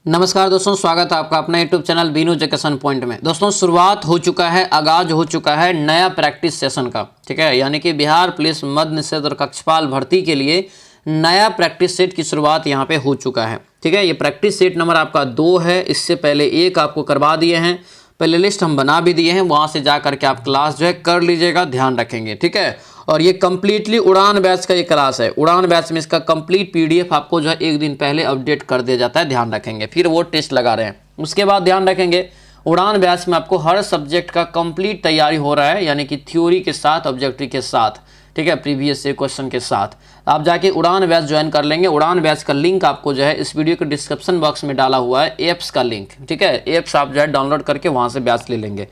नमस्कार दोस्तों, स्वागत है आपका अपना YouTube channel Binu education point में। दोस्तों शुरुआत हो चुका है, आगाज हो चुका है नया प्रैक्टिस सेशन का। ठीक है, यानी कि बिहार पुलिस मद्य निषेध और कक्षपाल भर्ती के लिए नया प्रैक्टिस सेट की शुरुआत यहाँ पे हो चुका है। ठीक है, ये प्रैक्टिस सेट नंबर आपका 2 है। इससे पहले 1 आपको करवा दिए हैं, प्ले लिस्ट हम बना भी दिए हैं, वहाँ से जा करके आप क्लास जो है कर लीजिएगा, ध्यान रखेंगे। ठीक है, और ये कंप्लीटली उड़ान बैच का ये क्लास है। उड़ान बैच में इसका कंप्लीट पीडीएफ आपको जो है 1 दिन पहले अपडेट कर दिया जाता है, ध्यान रखेंगे। फिर वो टेस्ट लगा रहे हैं, उसके बाद ध्यान रखेंगे उड़ान बैच में आपको हर सब्जेक्ट का कंप्लीट तैयारी हो रहा है, यानी कि थ्योरी के साथ, ऑब्जेक्टिव के साथ। ठीक है, प्रीवियस से क्वेश्चन के साथ आप जाके उड़ान बैच ज्वाइन कर लेंगे। उड़ान बैच का लिंक आपको जो है इस वीडियो के डिस्क्रिप्शन बॉक्स में डाला हुआ है, एप्स का लिंक। ठीक है, एप्स आप जो है डाउनलोड करके वहाँ से बैच ले लेंगे।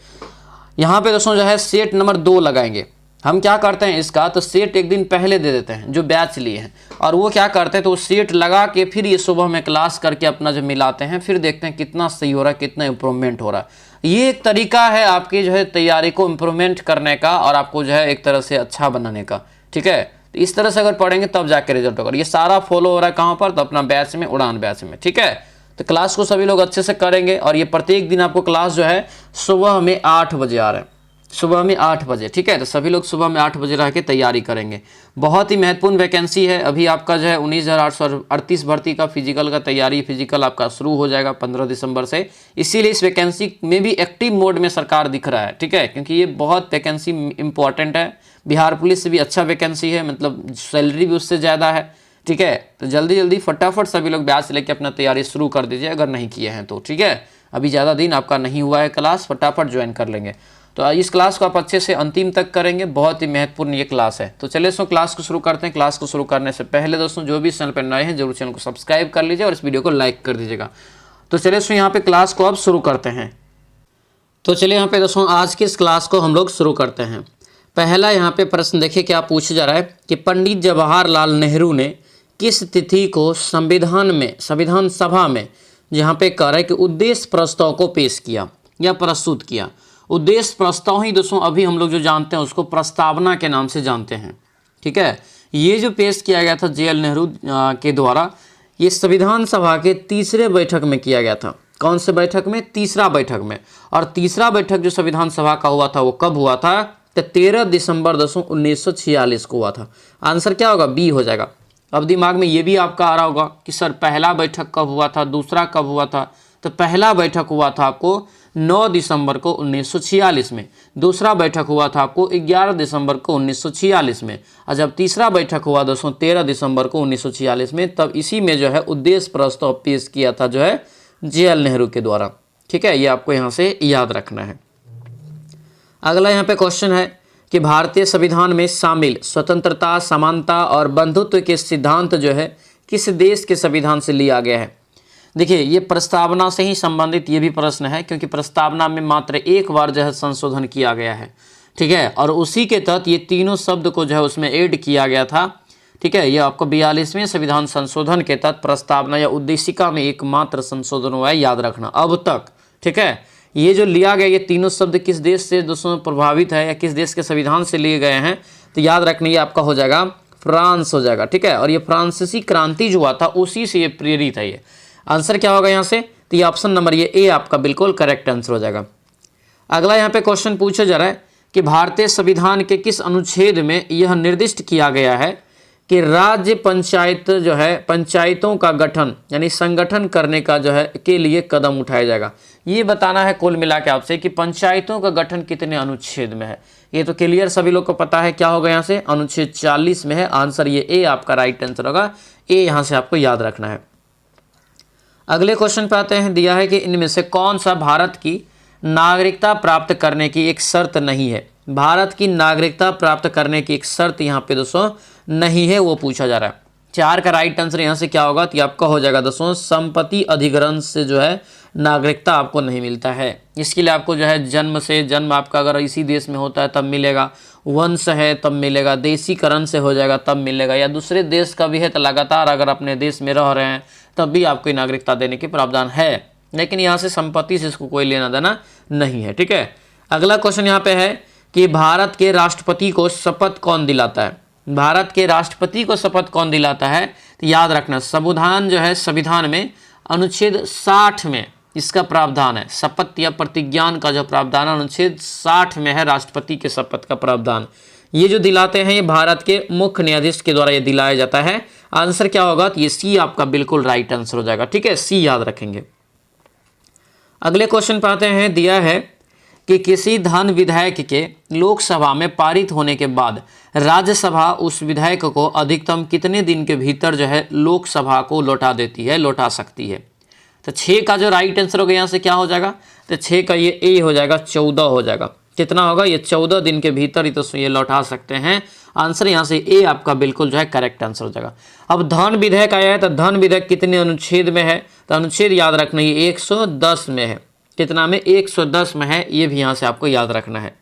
यहाँ पे दोस्तों जो है सेट नंबर 2 लगाएंगे। हम क्या करते हैं इसका, तो सेट 1 दिन पहले दे देते हैं जो बैच लिए हैं, और वो क्या करते हैं तो सेट लगा के फिर ये सुबह में क्लास करके अपना जो मिलाते हैं, फिर देखते हैं कितना सही हो रहा है, कितना इंप्रूवमेंट हो रहा है। ये एक तरीका है आपकी जो है तैयारी को इम्प्रूवमेंट करने का और आपको जो है एक तरह से अच्छा बनाने का। ठीक है, तो इस तरह से अगर पढ़ेंगे तब जाके रिजल्ट होगा। ये सारा फॉलो हो रहा है कहाँ पर, तो अपना बैच में, उड़ान बैच में। ठीक है, तो क्लास को सभी लोग अच्छे से करेंगे, और ये प्रत्येक दिन आपको क्लास जो है सुबह में 8 बजे आ रहा है, सुबह में 8 बजे। ठीक है, तो सभी लोग सुबह में 8 बजे रह के तैयारी करेंगे। बहुत ही महत्वपूर्ण वैकेंसी है। अभी आपका जो है 19,838 भर्ती का फिजिकल का तैयारी, फिजिकल आपका शुरू हो जाएगा 15 दिसंबर से। इसीलिए इस वैकेंसी में भी एक्टिव मोड में सरकार दिख रहा है। ठीक है, क्योंकि ये बहुत वैकेंसी इंपॉर्टेंट है। बिहार पुलिस से भी अच्छा वैकेंसी है, मतलब सैलरी भी उससे ज़्यादा है। ठीक है, तो जल्दी जल्दी फटाफट सभी लोग बैच लेके अपना तैयारी शुरू कर दीजिए अगर नहीं किए हैं तो। ठीक है, अभी ज़्यादा दिन आपका नहीं हुआ है, क्लास फटाफट ज्वाइन कर लेंगे। तो इस क्लास को आप अच्छे से अंतिम तक करेंगे, बहुत ही महत्वपूर्ण ये क्लास है। तो चलिए दोस्तों क्लास को शुरू करते हैं। क्लास को शुरू करने से पहले दोस्तों जो भी चैनल पर नए हैं जरूर चैनल को सब्सक्राइब कर लीजिए और इस वीडियो को लाइक कर दीजिएगा। तो चलिए दोस्तों यहाँ पे क्लास को अब शुरू करते हैं। तो चलिए यहाँ पे दोस्तों आज की इस क्लास को हम लोग शुरू करते हैं। पहला यहाँ पे प्रश्न देखिए क्या पूछा जा रहा है कि पंडित जवाहरलाल नेहरू ने किस तिथि को संविधान सभा में यहाँ पे कह रहा है कि उद्देश्य प्रस्ताव को पेश किया या प्रस्तुत किया। उद्देश्य प्रस्ताव ही दोस्तों अभी हम लोग जो जानते हैं उसको प्रस्तावना के नाम से जानते हैं। ठीक है, ये जो पेश किया गया था JL नेहरू के द्वारा, ये संविधान सभा के तीसरे बैठक में किया गया था। कौन से बैठक में? तीसरा बैठक में। और तीसरा बैठक जो संविधान सभा का हुआ था वो कब हुआ था? तो 13 दिसंबर 1946 को हुआ था। आंसर क्या होगा? बी हो जाएगा। अब दिमाग में ये भी आपका आ रहा होगा कि सर पहला बैठक कब हुआ था, दूसरा कब हुआ था? तो पहला बैठक हुआ था आपको 9 दिसंबर को 1946 में, दूसरा बैठक हुआ था आपको 11 दिसंबर को 1946 में, और जब तीसरा बैठक हुआ दोस्तों 13 दिसंबर को 1946 में, तब इसी में जो है उद्देश्य प्रस्ताव पेश किया था जो है JL नेहरू के द्वारा। ठीक है, ये आपको यहाँ से याद रखना है। अगला यहाँ पे क्वेश्चन है कि भारतीय संविधान में शामिल स्वतंत्रता, समानता और बंधुत्व के सिद्धांत जो है किस देश के संविधान से लिया गया है? देखिए ये प्रस्तावना से ही संबंधित ये भी प्रश्न है, क्योंकि प्रस्तावना में मात्र एक बार जो है संशोधन किया गया है। ठीक है, और उसी के तहत ये तीनों शब्द को जो है उसमें ऐड किया गया था। ठीक है, ये आपको 42वें संविधान संशोधन के तहत प्रस्तावना या उद्देशिका में एकमात्र संशोधन हुआ है, याद रखना अब तक। ठीक है, ये जो लिया गया ये तीनों शब्द किस देश से दोस्तों प्रभावित है या किस देश के संविधान से लिए गए हैं? तो याद रखना ये आपका हो जाएगा फ्रांस हो जाएगा। ठीक है, और ये फ्रांसीसी क्रांति जो हुआ था उसी से ये प्रेरित है। ये आंसर क्या होगा यहाँ से? तो ये ऑप्शन नंबर ये ए आपका बिल्कुल करेक्ट आंसर हो जाएगा। अगला यहाँ पे क्वेश्चन पूछा जा रहा है कि भारतीय संविधान के किस अनुच्छेद में यह निर्दिष्ट किया गया है कि राज्य पंचायत जो है पंचायतों का गठन यानी संगठन करने का जो है के लिए कदम उठाया जाएगा? ये बताना है कुल मिला के आपसे कि पंचायतों का गठन कितने अनुच्छेद में है। ये तो क्लियर सभी लोग को पता है, क्या होगा यहाँ से? अनुच्छेद 40 में है। आंसर ये ए आपका राइट आंसर होगा। ए यहाँ से आपको याद रखना है। अगले क्वेश्चन पे आते हैं, दिया है कि इनमें से कौन सा भारत की नागरिकता प्राप्त करने की एक शर्त नहीं है? भारत की नागरिकता प्राप्त करने की एक शर्त यहाँ पे दोस्तों नहीं है, वो पूछा जा रहा है। 4 का राइट आंसर यहाँ से क्या होगा? तो आपका हो जाएगा दोस्तों संपत्ति अधिग्रहण से जो है नागरिकता आपको नहीं मिलता है। इसके लिए आपको जो है जन्म आपका अगर इसी देश में होता है तब मिलेगा, वंश है तब मिलेगा, देशीकरण से हो जाएगा तब मिलेगा, या दूसरे देश का भी है तो लगातार अगर अपने देश में रह रहे हैं तब भी आपको नागरिकता देने के प्रावधान है। लेकिन यहाँ से संपत्ति से इसको कोई लेना देना नहीं है। ठीक है, अगला क्वेश्चन यहाँ पे है कि भारत के राष्ट्रपति को शपथ कौन दिलाता है? भारत के राष्ट्रपति को शपथ कौन दिलाता है? तो याद रखना संविधान जो है संविधान में अनुच्छेद 60 में इसका प्रावधान है। शपथ या प्रतिज्ञान का जो प्रावधान है अनुच्छेद 60 में है, राष्ट्रपति के शपथ का प्रावधान। ये जो दिलाते हैं ये भारत के मुख्य न्यायाधीश के द्वारा ये दिलाया जाता है। आंसर क्या होगा? तो ये सी आपका बिल्कुल राइट आंसर हो जाएगा। ठीक है, सी याद रखेंगे। अगले क्वेश्चन पे आते हैं। दिया है कि किसी धन विधेयक के लोकसभा में पारित होने के बाद राज्यसभा उस विधेयक को अधिकतम कितने दिन के भीतर जो है लोकसभा को लौटा देती है, लौटा सकती है? तो 6 का जो राइट आंसर होगा यहाँ से क्या हो जाएगा? तो 6 का ये ए हो जाएगा, 14 हो जाएगा। कितना होगा? ये 14 दिन के भीतर ही तो ये लौटा सकते हैं। आंसर यहाँ से ए आपका बिल्कुल जो है करेक्ट आंसर हो जाएगा। अब धन विधेयक आया है, तो धन विधेयक कितने अनुच्छेद में है? तो अनुच्छेद याद रखना, ये 110 में है। कितना में? 110 में है। ये भी यहाँ से आपको याद रखना है।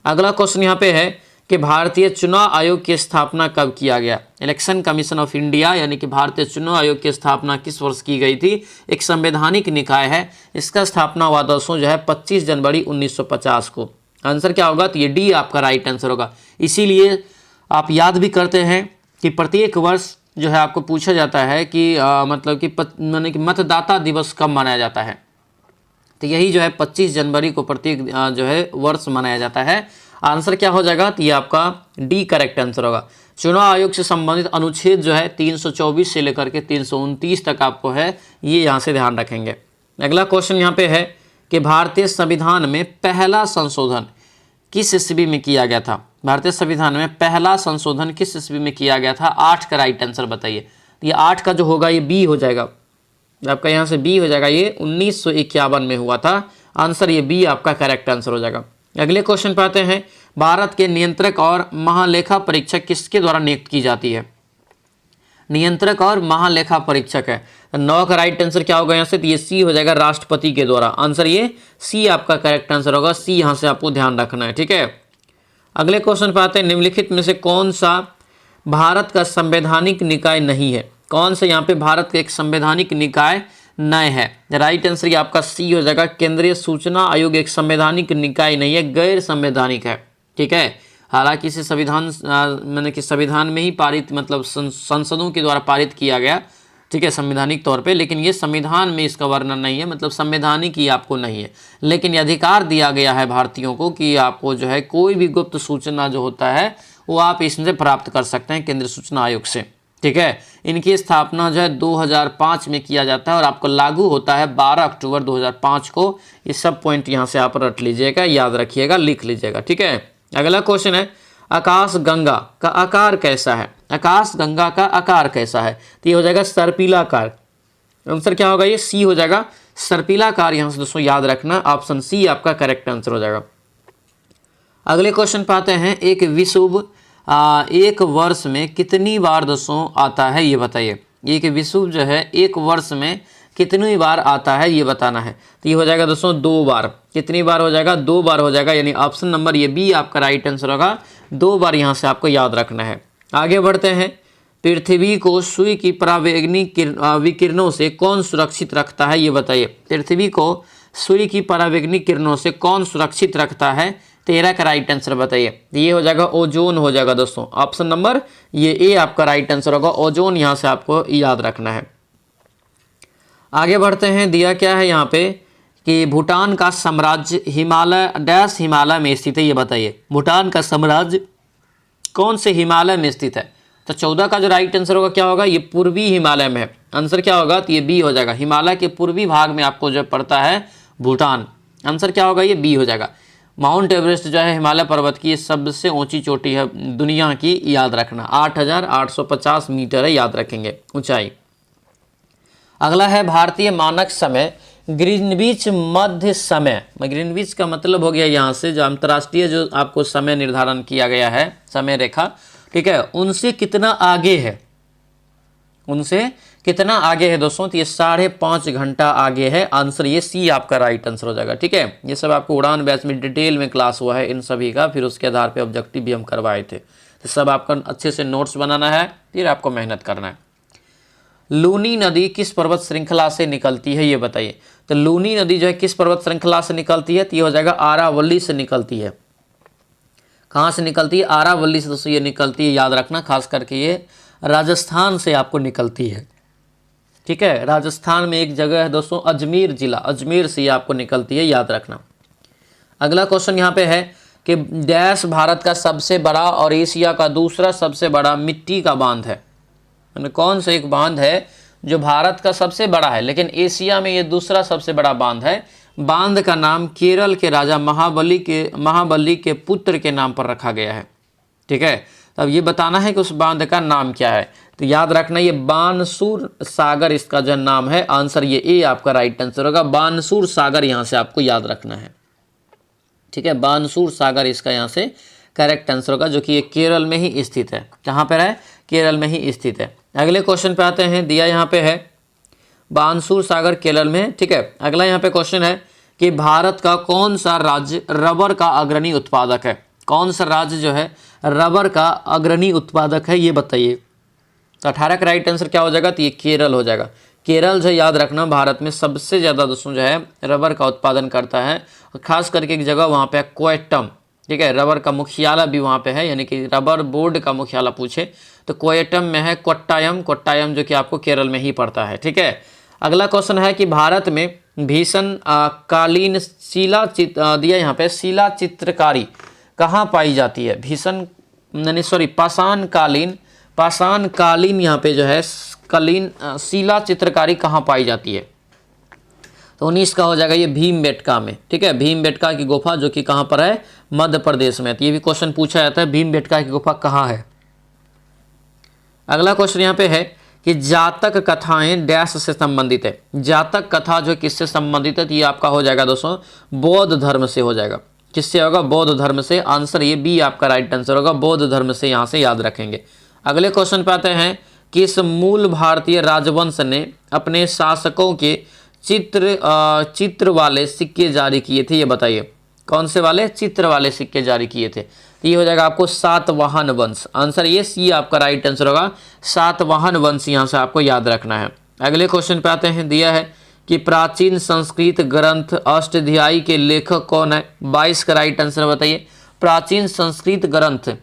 अगला क्वेश्चन यहाँ पे है कि भारतीय चुनाव आयोग की स्थापना कब किया गया? इलेक्शन कमीशन ऑफ इंडिया यानी कि भारतीय चुनाव आयोग की स्थापना किस वर्ष की गई थी? एक संवैधानिक निकाय है, इसका स्थापना हुआ दोस्तों जो है 25 जनवरी 1950 को। आंसर क्या होगा? तो ये डी आपका राइट आंसर होगा। इसीलिए आप याद भी करते हैं कि प्रत्येक वर्ष जो है आपको पूछा जाता है कि मतलब कि माने कि मतदाता दिवस कब मनाया जाता है। तो यही जो है 25 जनवरी को प्रत्येक जो है वर्ष मनाया जाता है। आंसर क्या हो जाएगा? तो ये आपका डी करेक्ट आंसर होगा। चुनाव आयोग से संबंधित अनुच्छेद जो है 324 से लेकर के 329 तक आपको है, ये यहाँ से ध्यान रखेंगे। अगला क्वेश्चन यहाँ पे है कि भारतीय संविधान में पहला संशोधन किस ईस्वी में किया गया था? भारतीय संविधान में पहला संशोधन किस ईस्वी में किया गया था? 8 का राइट आंसर बताइए। ये 8 का जो होगा ये बी हो जाएगा, आपका यहाँ से बी हो जाएगा। ये 1951 में हुआ था। आंसर ये बी आपका करेक्ट आंसर हो जाएगा। अगले क्वेश्चन पे आते हैं। भारत के नियंत्रक और महालेखा परीक्षक किसके द्वारा नियुक्त की जाती है? नियंत्रक और महालेखा परीक्षक है। 9 का राइट आंसर क्या होगा यहाँ से? तो ये सी हो जाएगा, राष्ट्रपति के द्वारा। आंसर ये सी आपका करेक्ट आंसर होगा। सी यहाँ से आपको ध्यान रखना है। ठीक है, अगले क्वेश्चन पे आते हैं। निम्नलिखित में से कौन सा भारत का संवैधानिक निकाय नहीं है? कौन सा यहाँ पे भारत का एक संवैधानिक निकाय नहीं है? राइट आंसर ये आपका सी हो जाएगा। केंद्रीय सूचना आयोग एक संवैधानिक निकाय नहीं है, गैर संवैधानिक है। ठीक है, हालांकि इसे संविधान मैंने कि संविधान में ही पारित मतलब संसदों के द्वारा पारित किया गया, ठीक है, संवैधानिक तौर पे, लेकिन ये संविधान में इसका वर्णन नहीं है, मतलब संवैधानिक ही आपको नहीं है। लेकिन ये अधिकार दिया गया है भारतीयों को कि आपको जो है कोई भी गुप्त सूचना जो होता है वो आप इससे प्राप्त कर सकते हैं केंद्रीय सूचना आयोग से। ठीक है, इनकी स्थापना जो है 2005 में किया जाता है और आपको लागू होता है 12 अक्टूबर 2005 को। ये सब पॉइंट यहाँ से आप रट लीजिएगा, याद रखिएगा, लिख लीजिएगा। ठीक है, अगला क्वेश्चन है आकाश गंगा का आकार कैसा है? आकाश गंगा का आकार कैसा है? तो ये हो जाएगा सर्पिलाकार। आंसर क्या होगा? ये सी हो जाएगा, सर्पिलाकार। यहाँ से दोस्तों याद रखना, ऑप्शन सी आपका करेक्ट आंसर हो जाएगा। अगले क्वेश्चन पे आते हैं। एक विषुव एक वर्ष में कितनी बार दोस्तों आता है ये बताइए। एक विषुव जो है एक वर्ष में कितनी बार आता है ये बताना है। तो ये हो जाएगा दोस्तों 2 बार। कितनी बार हो जाएगा? 2 बार हो जाएगा, यानी ऑप्शन नंबर ये बी आपका राइट आंसर होगा। 2 बार यहाँ से आपको याद रखना है। आगे बढ़ते हैं। पृथ्वी को सूर्य की परावैंगनिक विकिरणों से कौन सुरक्षित रखता है ये बताइए। पृथ्वी को सूर्य की परावैंगनिक किरणों से कौन सुरक्षित रखता है? 13 का राइट आंसर बताइए। ये हो जाएगा ओजोन हो जाएगा दोस्तों। ऑप्शन नंबर ये ए आपका राइट आंसर होगा, ओजोन यहाँ से आपको याद रखना है। आगे बढ़ते हैं। दिया क्या है यहाँ पे कि भूटान का साम्राज्य हिमालय डैश हिमालय में स्थित है ये बताइए। भूटान का साम्राज्य कौन से हिमालय में स्थित है? तो 14 का जो राइट आंसर होगा क्या होगा? ये पूर्वी हिमालय में है। आंसर क्या होगा? तो ये बी हो जाएगा। हिमालय के पूर्वी भाग में आपको जो पड़ता है भूटान। आंसर क्या होगा? ये बी हो जाएगा। माउंट एवरेस्ट जो है हिमालय पर्वत की सबसे ऊंची चोटी है दुनिया की, याद रखना। 8,850 मीटर है, याद रखेंगे ऊंचाई। अगला है भारतीय मानक समय ग्रीनविच मध्य समय। ग्रीनविच का मतलब हो गया यहाँ से जो अंतर्राष्ट्रीय जो आपको समय निर्धारण किया गया है, समय रेखा, ठीक है, उनसे कितना आगे है? उनसे कितना आगे है दोस्तों? तो ये 5.5 घंटा आगे है। आंसर ये सी आपका राइट आंसर हो जाएगा। ठीक है, ये सब आपको उड़ान बैच में डिटेल में क्लास हुआ है इन सभी का, फिर उसके आधार पे ऑब्जेक्टिव भी हम करवाए थे। तो सब आपका अच्छे से नोट्स बनाना है, फिर आपको मेहनत करना है। लूनी नदी किस पर्वत श्रृंखला से निकलती है ये बताइए। तो लूनी नदी जो है किस पर्वत श्रृंखला से निकलती है? तो ये हो जाएगा आरावली से निकलती है। कहाँ से निकलती है? आरावली से दोस्तों ये निकलती है, याद रखना। खास करके ये राजस्थान से आपको निकलती है। ठीक है, राजस्थान में एक जगह है दोस्तों अजमेर जिला, अजमेर से ये आपको निकलती है, याद रखना। अगला क्वेश्चन यहाँ पे है कि डैश भारत का सबसे बड़ा और एशिया का दूसरा सबसे बड़ा मिट्टी का बांध है। कौन सा एक बांध है जो भारत का सबसे बड़ा है लेकिन एशिया में ये दूसरा सबसे बड़ा बांध है। बांध का नाम केरल के राजा महाबली के पुत्र के नाम पर रखा गया है। ठीक है, अब ये बताना है कि उस बांध का नाम क्या है। तो याद रखना ये बानसूर सागर इसका जो नाम है। आंसर ये ए आपका राइट आंसर होगा, बानसूर सागर यहाँ से आपको याद रखना है। ठीक है, बानसूर सागर इसका यहाँ से करेक्ट आंसर होगा, जो कि ये केरल में ही स्थित है। कहाँ पर है? केरल में ही स्थित है। अगले क्वेश्चन पे आते हैं, दिया यहाँ पे है बानसूर सागर केरल में है। ठीक है, अगला यहाँ पे क्वेश्चन है कि भारत का कौन सा राज्य रबर का अग्रणी उत्पादक है? कौन सा राज्य जो है रबर का अग्रणी उत्पादक है, ये बताइए। तो 18 का राइट आंसर क्या हो जाएगा? तो ये केरल हो जाएगा। केरल जो याद रखना भारत में सबसे ज़्यादा दोस्तों जो है रबर का उत्पादन करता है, खास करके एक जगह वहाँ पे है क्वेटम। ठीक है, रबर का मुख्यालय भी वहाँ पे है, यानी कि रबर बोर्ड का मुख्यालय पूछे तो क्वेटम में है। कोट्टायम जो कि आपको केरल में ही पड़ता है। ठीक है, अगला क्वेश्चन है कि भारत में भीषण कालीन दिया यहाँ पे शिला चित्रकारी कहाँ पाई जाती है? पाषाण कालीन यहाँ पे जो है शिला चित्रकारी कहाँ पाई जाती है? तो 19 का हो जाएगा ये भीमबेटका में। ठीक है, भीमबेटका की गुफा जो कि कहाँ पर है? मध्य प्रदेश में। तो ये भी क्वेश्चन पूछा जाता है, भीमबेटका की गुफा कहाँ है। अगला क्वेश्चन यहाँ पे है कि जातक कथाएं डैश से संबंधित है। जातक कथा जो किससे संबंधित है? तो ये आपका हो जाएगा दोस्तों बौद्ध धर्म से हो जाएगा। किससे होगा? बौद्ध धर्म से। आंसर ये बी आपका राइट आंसर होगा, बौद्ध धर्म से यहाँ से याद रखेंगे। अगले क्वेश्चन पे आते हैं, किस मूल भारतीय राजवंश ने अपने शासकों के चित्र वाले सिक्के जारी किए थे? ये बताइए, कौन से वाले? चित्र वाले सिक्के जारी किए थे। तो ये हो जाएगा आपको सातवाहन वंश। आंसर ये सी आपका राइट आंसर होगा, सातवाहन वंश यहाँ से आपको याद रखना है। अगले क्वेश्चन पे आते हैं, दिया है कि प्राचीन संस्कृत ग्रंथ अष्टाध्यायी के लेखक कौन है? 22 का राइट आंसर बताइए। प्राचीन संस्कृत ग्रंथ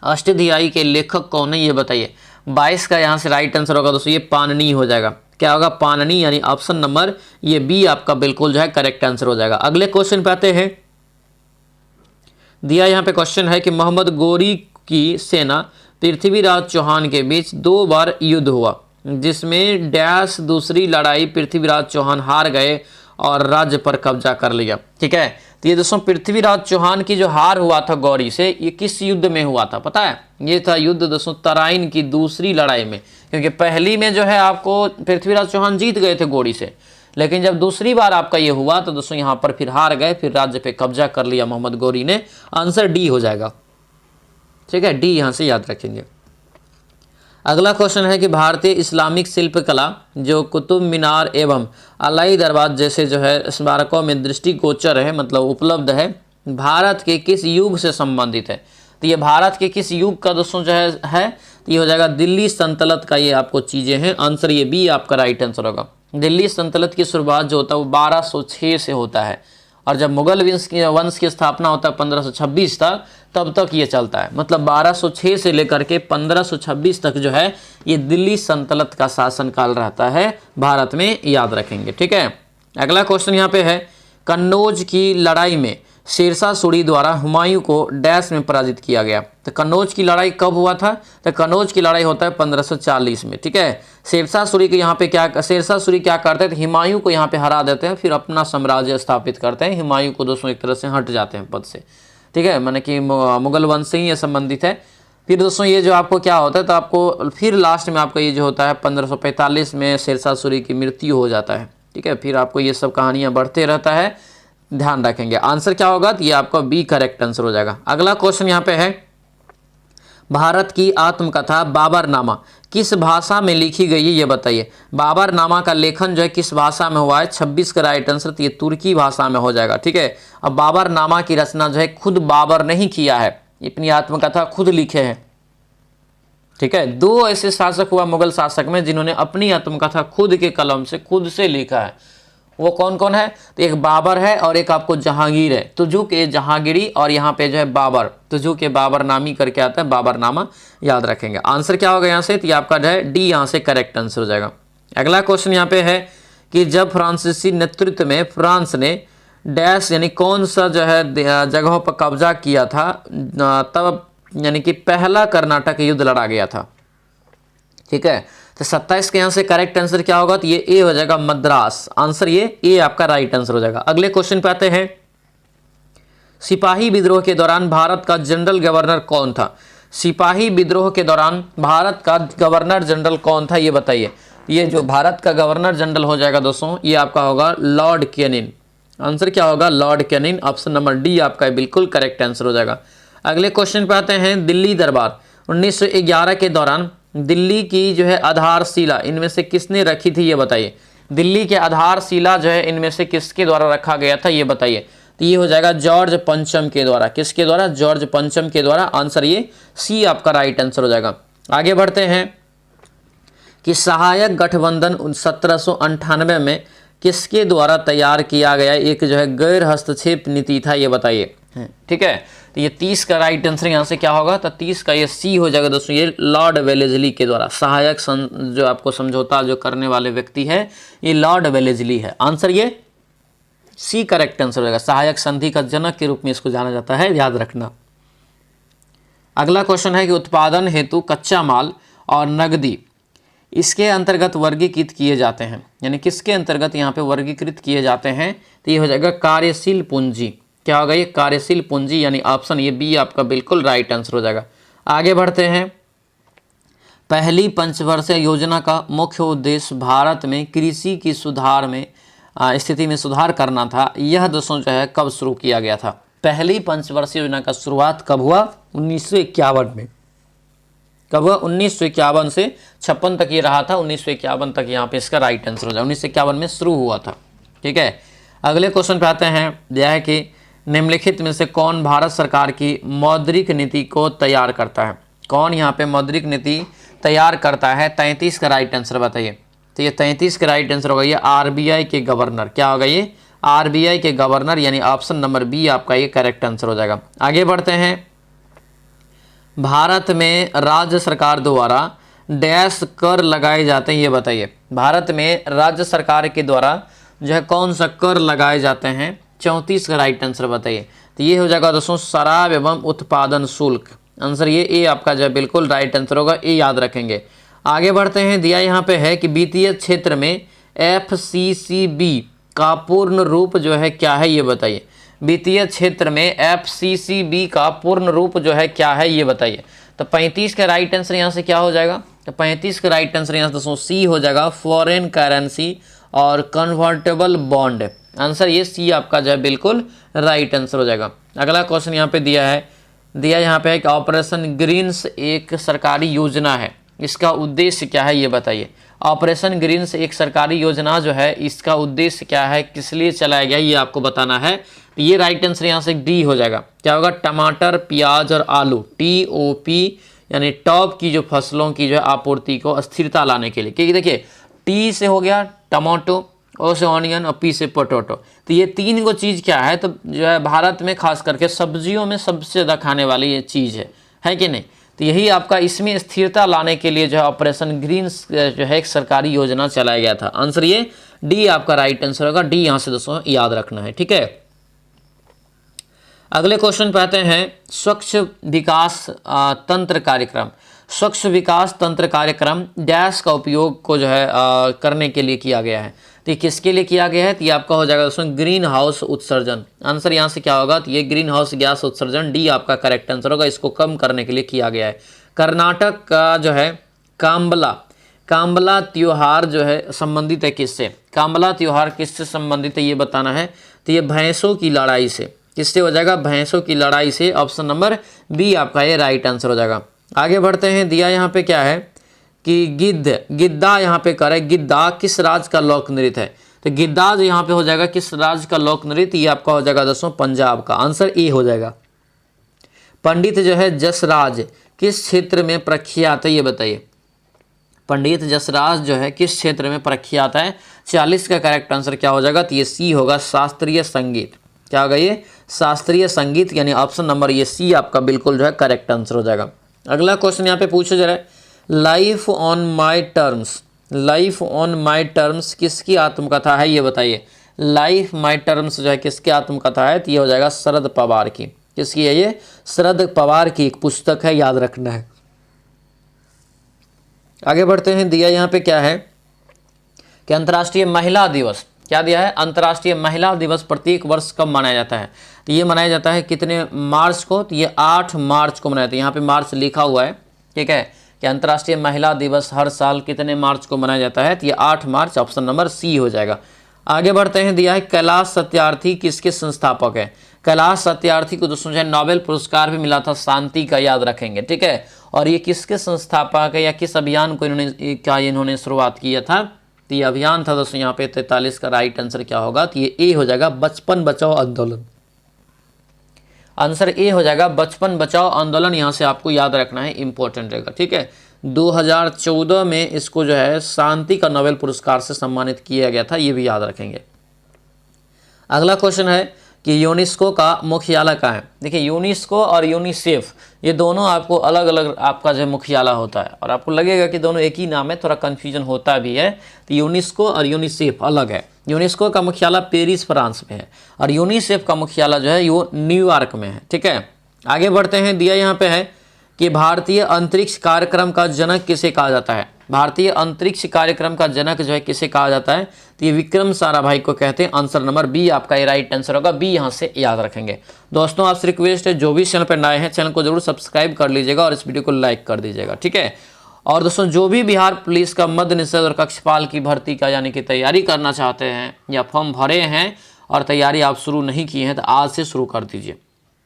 अष्टाध्यायी के लेखक कौन है, ये बताइए। 22 का यहाँ से राइट आंसर होगा दोस्तों ये पाणिनि हो जाएगा। क्या होगा? पाणिनि, यानी ऑप्शन नंबर ये बी आपका बिल्कुल जो है करेक्ट आंसर हो जाएगा। अगले क्वेश्चन पे आते हैं, दिया यहाँ पे क्वेश्चन है कि मोहम्मद गोरी की सेना पृथ्वीराज चौहान के बीच 2 बार युद्ध हुआ, जिसमें डैश दूसरी लड़ाई पृथ्वीराज चौहान हार गए और राज्य पर कब्जा कर लिया। ठीक है, तो ये दोस्तों पृथ्वीराज चौहान की जो हार हुआ था गौरी से, ये किस युद्ध में हुआ था पता है? ये था युद्ध दोस्तों तराइन की दूसरी लड़ाई में। क्योंकि पहली में जो है आपको पृथ्वीराज चौहान जीत गए थे गौरी से, लेकिन जब दूसरी बार आपका ये हुआ तो दोस्तों यहाँ पर फिर हार गए, फिर राज्य पे कब्जा कर लिया मोहम्मद गौरी ने। आंसर डी हो जाएगा। ठीक है, डी यहाँ से याद रखेंगे। अगला क्वेश्चन है कि भारतीय इस्लामिक शिल्पकला जो कुतुब मीनार एवं अलाई दरबार जैसे जो है स्मारकों में दृष्टिगोचर है, मतलब उपलब्ध है, भारत के किस युग से संबंधित है? तो ये भारत के किस युग का दोस्तों जो है तो ये हो जाएगा दिल्ली सल्तनत का ये आपको चीज़ें हैं। आंसर ये बी आपका राइट आंसर होगा। दिल्ली सल्तनत की शुरुआत जो होता है वो 1206 से होता है, और जब मुगल वंश की स्थापना होता है 1526 तक, तब तक ये चलता है। मतलब 1206 से लेकर के 1526 तक जो है ये दिल्ली सल्तनत का शासनकाल रहता है भारत में, याद रखेंगे। ठीक है, अगला क्वेश्चन यहाँ पे है, कन्नौज की लड़ाई में शेरशाह सूरी द्वारा हुमायूं को डैश में पराजित किया गया। तो कन्नौज की लड़ाई कब हुआ था? तो कन्नौज की लड़ाई होता है 1540 में। ठीक है, शेरशाह सूरी के यहाँ पे शेरशाह सूरी क्या करते हैं? तो हुमायूं को यहाँ पे हरा देते हैं, फिर अपना साम्राज्य स्थापित करते हैं। हुमायूं को दोस्तों एक तरह से हट जाते हैं पद से। ठीक है, माने कि मुगल वंश से ही ये संबंधित है। फिर दोस्तों ये जो आपको क्या होता है, तो आपको फिर लास्ट में आपका ये जो होता है 1545 में शेरशाह सूरी की मृत्यु हो जाता है। ठीक है, फिर आपको ये सब कहानियाँ बढ़ते रहता है, ध्यान रखेंगे। आंसर क्या होगा? तो ये आपका बी करेक्ट आंसर हो जाएगा। अगला क्वेश्चन यहाँ पे है, भारत की आत्मकथा बाबरनामा किस भाषा में लिखी गई है, ये बताइए। बाबरनामा का लेखन जो है किस भाषा में हुआ है? 26 का राइट आंसर तो ये तुर्की भाषा में हो जाएगा। ठीक है, अब बाबरनामा की रचना जो है खुद बाबर नहीं किया है, अपनी आत्मकथा खुद लिखे हैं। ठीक है, 2 ऐसे शासक हुआ मुगल शासक में जिन्होंने अपनी आत्मकथा खुद के कलम से खुद से लिखा है। वो कौन कौन है? तो एक बाबर है और एक आपको जहांगीर है। तुजुक ए जहांगीरी और यहाँ पे जो है बाबर, तुजुक ए बाबरनामी करके आता है, बाबरनामा याद रखेंगे। आंसर क्या होगा यहाँ से? तो ये आपका जो है डी यहाँ से करेक्ट आंसर हो जाएगा। अगला क्वेश्चन यहाँ पे है कि जब फ्रांसीसी नेतृत्व में फ्रांस ने डैश यानी कौन सा जो है जगहों पर कब्जा किया था, तब यानी कि पहला कर्नाटक युद्ध लड़ा गया था। ठीक है, तो 27 के यहाँ से करेक्ट आंसर क्या होगा, तो ये ए हो जाएगा मद्रास। आंसर ये ए आपका राइट आंसर हो जाएगा। अगले क्वेश्चन पे आते हैं, सिपाही विद्रोह के दौरान भारत का जनरल गवर्नर कौन था। सिपाही विद्रोह के दौरान भारत का गवर्नर जनरल कौन था, ये बताइए। ये जो भारत का गवर्नर जनरल हो जाएगा दोस्तों, ये आपका होगा लॉर्ड कैनिंग। आंसर क्या होगा, Lord Canning. Option number D आपका बिल्कुल करेक्ट आंसर हो जाएगा। अगले क्वेश्चन पे आते हैं, दिल्ली दरबार 1911 के दौरान दिल्ली की जो है आधारशिला इनमें से किसने रखी थी, ये बताइए। दिल्ली के आधारशिला जो है इनमें से किसके द्वारा रखा गया था, ये बताइए। तो ये हो जाएगा जॉर्ज पंचम के द्वारा। किसके द्वारा, जॉर्ज पंचम के द्वारा। आंसर ये सी आपका राइट आंसर हो जाएगा। आगे बढ़ते हैं कि सहायक गठबंधन 1798 में किसके द्वारा तैयार किया गया एक जो है गैर हस्तक्षेप नीति था, ये बताइए। ठीक है, तो ये 30 का राइट आंसर यहाँ से क्या होगा, तो 30 का ये सी हो जाएगा दोस्तों। ये लॉर्ड वेलेस्ली के द्वारा सहायक जो आपको समझौता जो करने वाले व्यक्ति है, ये लॉर्ड वेलेस्ली है। आंसर ये सी करेक्ट आंसर हो जाएगा। सहायक संधि का जनक के रूप में इसको जाना जाता है, याद रखना। अगला क्वेश्चन है कि उत्पादन हेतु कच्चा माल और नकदी इसके अंतर्गत वर्गीकृत किए जाते हैं, यानी किसके अंतर्गत यहाँ पे वर्गीकृत किए जाते हैं, तो ये हो जाएगा कार्यशील पूंजी। क्या होगा ये, कार्यशील पूंजी, यानी ऑप्शन ये बी आपका बिल्कुल राइट आंसर हो जाएगा। आगे बढ़ते हैं, पहली पंचवर्षीय योजना का मुख्य उद्देश्य भारत में कृषि की सुधार में स्थिति में सुधार करना था। यह दोस्तों जो है कब शुरू किया गया था। पहली पंचवर्षीय योजना का शुरुआत कब हुआ, 1951 में। कब हुआ, 1951 से 56 तक ये रहा था। 1951 तक यहाँ पे इसका राइट आंसर हो जाए। 1951 में शुरू हुआ था। ठीक है, अगले क्वेश्चन पे आते हैं, यह है कि निम्नलिखित में से कौन भारत सरकार की मौद्रिक नीति को तैयार करता है। कौन यहाँ पे मौद्रिक नीति तैयार करता है, 33 का राइट आंसर बताइए। तो ये 33 का राइट आंसर होगा ये आरबीआई के गवर्नर। क्या होगा ये, आरबीआई के गवर्नर, यानी ऑप्शन नंबर बी आपका ये करेक्ट आंसर हो जाएगा। आगे बढ़ते हैं, भारत में राज्य सरकार द्वारा डैश कर लगाए जाते हैं, ये बताइए। भारत में राज्य सरकार के द्वारा जो है कौन सा कर लगाए जाते हैं, 34 का राइट आंसर बताइए। तो ये हो जाएगा दोस्तों शराब एवं उत्पादन शुल्क। आंसर ये ए आपका जो है बिल्कुल राइट आंसर होगा, ए याद रखेंगे। आगे बढ़ते हैं, दिया यहाँ पे है कि वित्तीय क्षेत्र में एफसीसीबी का पूर्ण रूप जो है क्या है, ये बताइए। वित्तीय क्षेत्र में एफसीसीबी का पूर्ण रूप जो है क्या है, ये बताइए। तो 35 का राइट आंसर यहाँ से क्या हो जाएगा, तो 35 का राइट आंसर यहाँ से दोस्तों सी हो जाएगा, फॉरेन करेंसी और कन्वर्टेबल बॉन्ड। आंसर ये सी आपका जो है बिल्कुल राइट आंसर हो जाएगा। अगला क्वेश्चन यहाँ पे दिया यहाँ पे है कि ऑपरेशन ग्रीन्स एक सरकारी योजना है, इसका उद्देश्य क्या है, ये बताइए। ऑपरेशन ग्रीन्स एक सरकारी योजना जो है, इसका उद्देश्य क्या है, किस लिए चलाया गया, ये आपको बताना है। तो ये राइट आंसर यहाँ से डी हो जाएगा। क्या होगा, टमाटर, प्याज और आलू, TOP, यानी टॉप की जो फसलों की जो है आपूर्ति को स्थिरता लाने के लिए। क्योंकि देखिए टी से हो गया टमाटो, ओ से ऑनियन और पी से पोटैटो। तो ये तीन को चीज़ क्या है, तो जो है भारत में खास करके सब्जियों में सबसे ज़्यादा खाने वाली ये चीज़ है कि नहीं। तो यही आपका इसमें स्थिरता लाने के लिए जो है ऑपरेशन ग्रीन्स जो है एक सरकारी योजना चलाया गया था। आंसर ये डी आपका राइट आंसर होगा। डी यहाँ से दोस्तों याद रखना है। ठीक है, अगले क्वेश्चन पे आते हैं, स्वच्छ विकास तंत्र कार्यक्रम। स्वच्छ विकास तंत्र कार्यक्रम डैश का उपयोग को जो है करने के लिए किया गया है। तो ये किसके लिए किया गया है, तो ये आपका हो जाएगा दोस्तों ग्रीन हाउस उत्सर्जन। आंसर यहाँ से क्या होगा, तो ये ग्रीन हाउस गैस उत्सर्जन, डी आपका करेक्ट आंसर होगा। इसको कम करने के लिए किया गया है। कर्नाटक का जो है काम्बला त्योहार जो है संबंधित है किससे, काम्बला त्योहार किससे संबंधित है ये बताना है। तो ये भैंसों की लड़ाई से, किससे हो जाएगा, भैंसों की लड़ाई से। ऑप्शन नंबर बी आपका ये राइट आंसर हो जाएगा। आगे बढ़ते हैं, दिया यहाँ पे क्या है कि गिद्धा यहाँ पे करे, गिद्धा किस राज्य का लोक नृत्य है। तो गिद्धा जो यहाँ पे हो जाएगा किस राज्य का लोक नृत्य, ये आपका हो जाएगा दोस्तों पंजाब का। आंसर ए हो जाएगा। पंडित जो है जसराज किस क्षेत्र में प्रख्यात है, ये बताइए। पंडित जसराज जो है किस क्षेत्र में प्रख्यात है, 40 का करेक्ट आंसर क्या हो जाएगा, तो ये सी होगा, शास्त्रीय संगीत। क्या होगा ये, शास्त्रीय संगीत, यानी ऑप्शन नंबर ये सी आपका बिल्कुल जो है करेक्ट आंसर हो जाएगा। अगला क्वेश्चन यहाँ पे पूछा जा रहा है, life on my terms life on my terms किसकी आत्मकथा है, ये बताइए। लाइफ माई टर्म्स जो है किसकी आत्मकथा है, तो ये हो जाएगा शरद पवार की। किसकी है ये, शरद पवार की एक पुस्तक है, याद रखना है। आगे बढ़ते हैं, दिया यहाँ पे क्या है कि अंतर्राष्ट्रीय महिला दिवस, क्या दिया है, अंतर्राष्ट्रीय महिला दिवस प्रत्येक वर्ष कब मनाया जाता है, तो ये मनाया जाता है कितने मार्च को, तो ये 8 मार्च को मनाया जाता है। यहाँ पे मार्च लिखा हुआ है, ठीक है, कि अंतर्राष्ट्रीय महिला दिवस हर साल कितने मार्च को मनाया जाता है, तो ये 8 मार्च, ऑप्शन नंबर सी हो जाएगा। आगे बढ़ते हैं, दिया है कैलाश सत्यार्थी किसके संस्थापक है। कैलाश सत्यार्थी को दोस्तों जो है नोबेल पुरस्कार भी मिला था शांति का, याद रखेंगे, ठीक है। और ये किसके संस्थापक है या किस अभियान को इन्होंने शुरुआत किया था, तो ये अभियान था दोस्तों यहाँ पे 43 का राइट आंसर क्या होगा, तो ये ए हो जाएगा, बचपन बचाओ आंदोलन। आंसर ए हो जाएगा, बचपन बचाओ आंदोलन। यहाँ से आपको याद रखना है, इंपॉर्टेंट रहेगा, ठीक है। 2014 में इसको जो है शांति का नोबेल पुरस्कार से सम्मानित किया गया था, ये भी याद रखेंगे। अगला क्वेश्चन है कि यूनेस्को का मुख्यालय कहाँ है। देखिए यूनेस्को और यूनिसेफ ये दोनों आपको अलग अलग आपका जो मुख्यालय होता है, और आपको लगेगा कि दोनों एक ही नाम है, थोड़ा कन्फ्यूजन होता भी है। तो यूनेस्को और यूनिसेफ अलग है। यूनेस्को का मुख्यालय पेरिस फ्रांस में है, और यूनिसेफ का मुख्यालय जो है वो न्यूयॉर्क में है, ठीक है। आगे बढ़ते हैं, दिया यहाँ पे है कि भारतीय अंतरिक्ष कार्यक्रम का जनक किसे कहा जाता है। भारतीय अंतरिक्ष कार्यक्रम का जनक जो है किसे कहा जाता है, तो ये विक्रम साराभाई को कहते हैं। आंसर नंबर बी आपका ये राइट आंसर होगा, बी यहाँ से याद रखेंगे। दोस्तों आपसे रिक्वेस्ट है, जो भी चैनल पर नए हैं चैनल को जरूर सब्सक्राइब कर लीजिएगा और इस वीडियो को लाइक कर दीजिएगा, ठीक है। और दोस्तों जो भी बिहार पुलिस का मद्य निषेध और कक्षपाल की भर्ती का यानी कि तैयारी करना चाहते हैं या फॉर्म भरे हैं और तैयारी आप शुरू नहीं किए हैं, तो आज से शुरू कर दीजिए।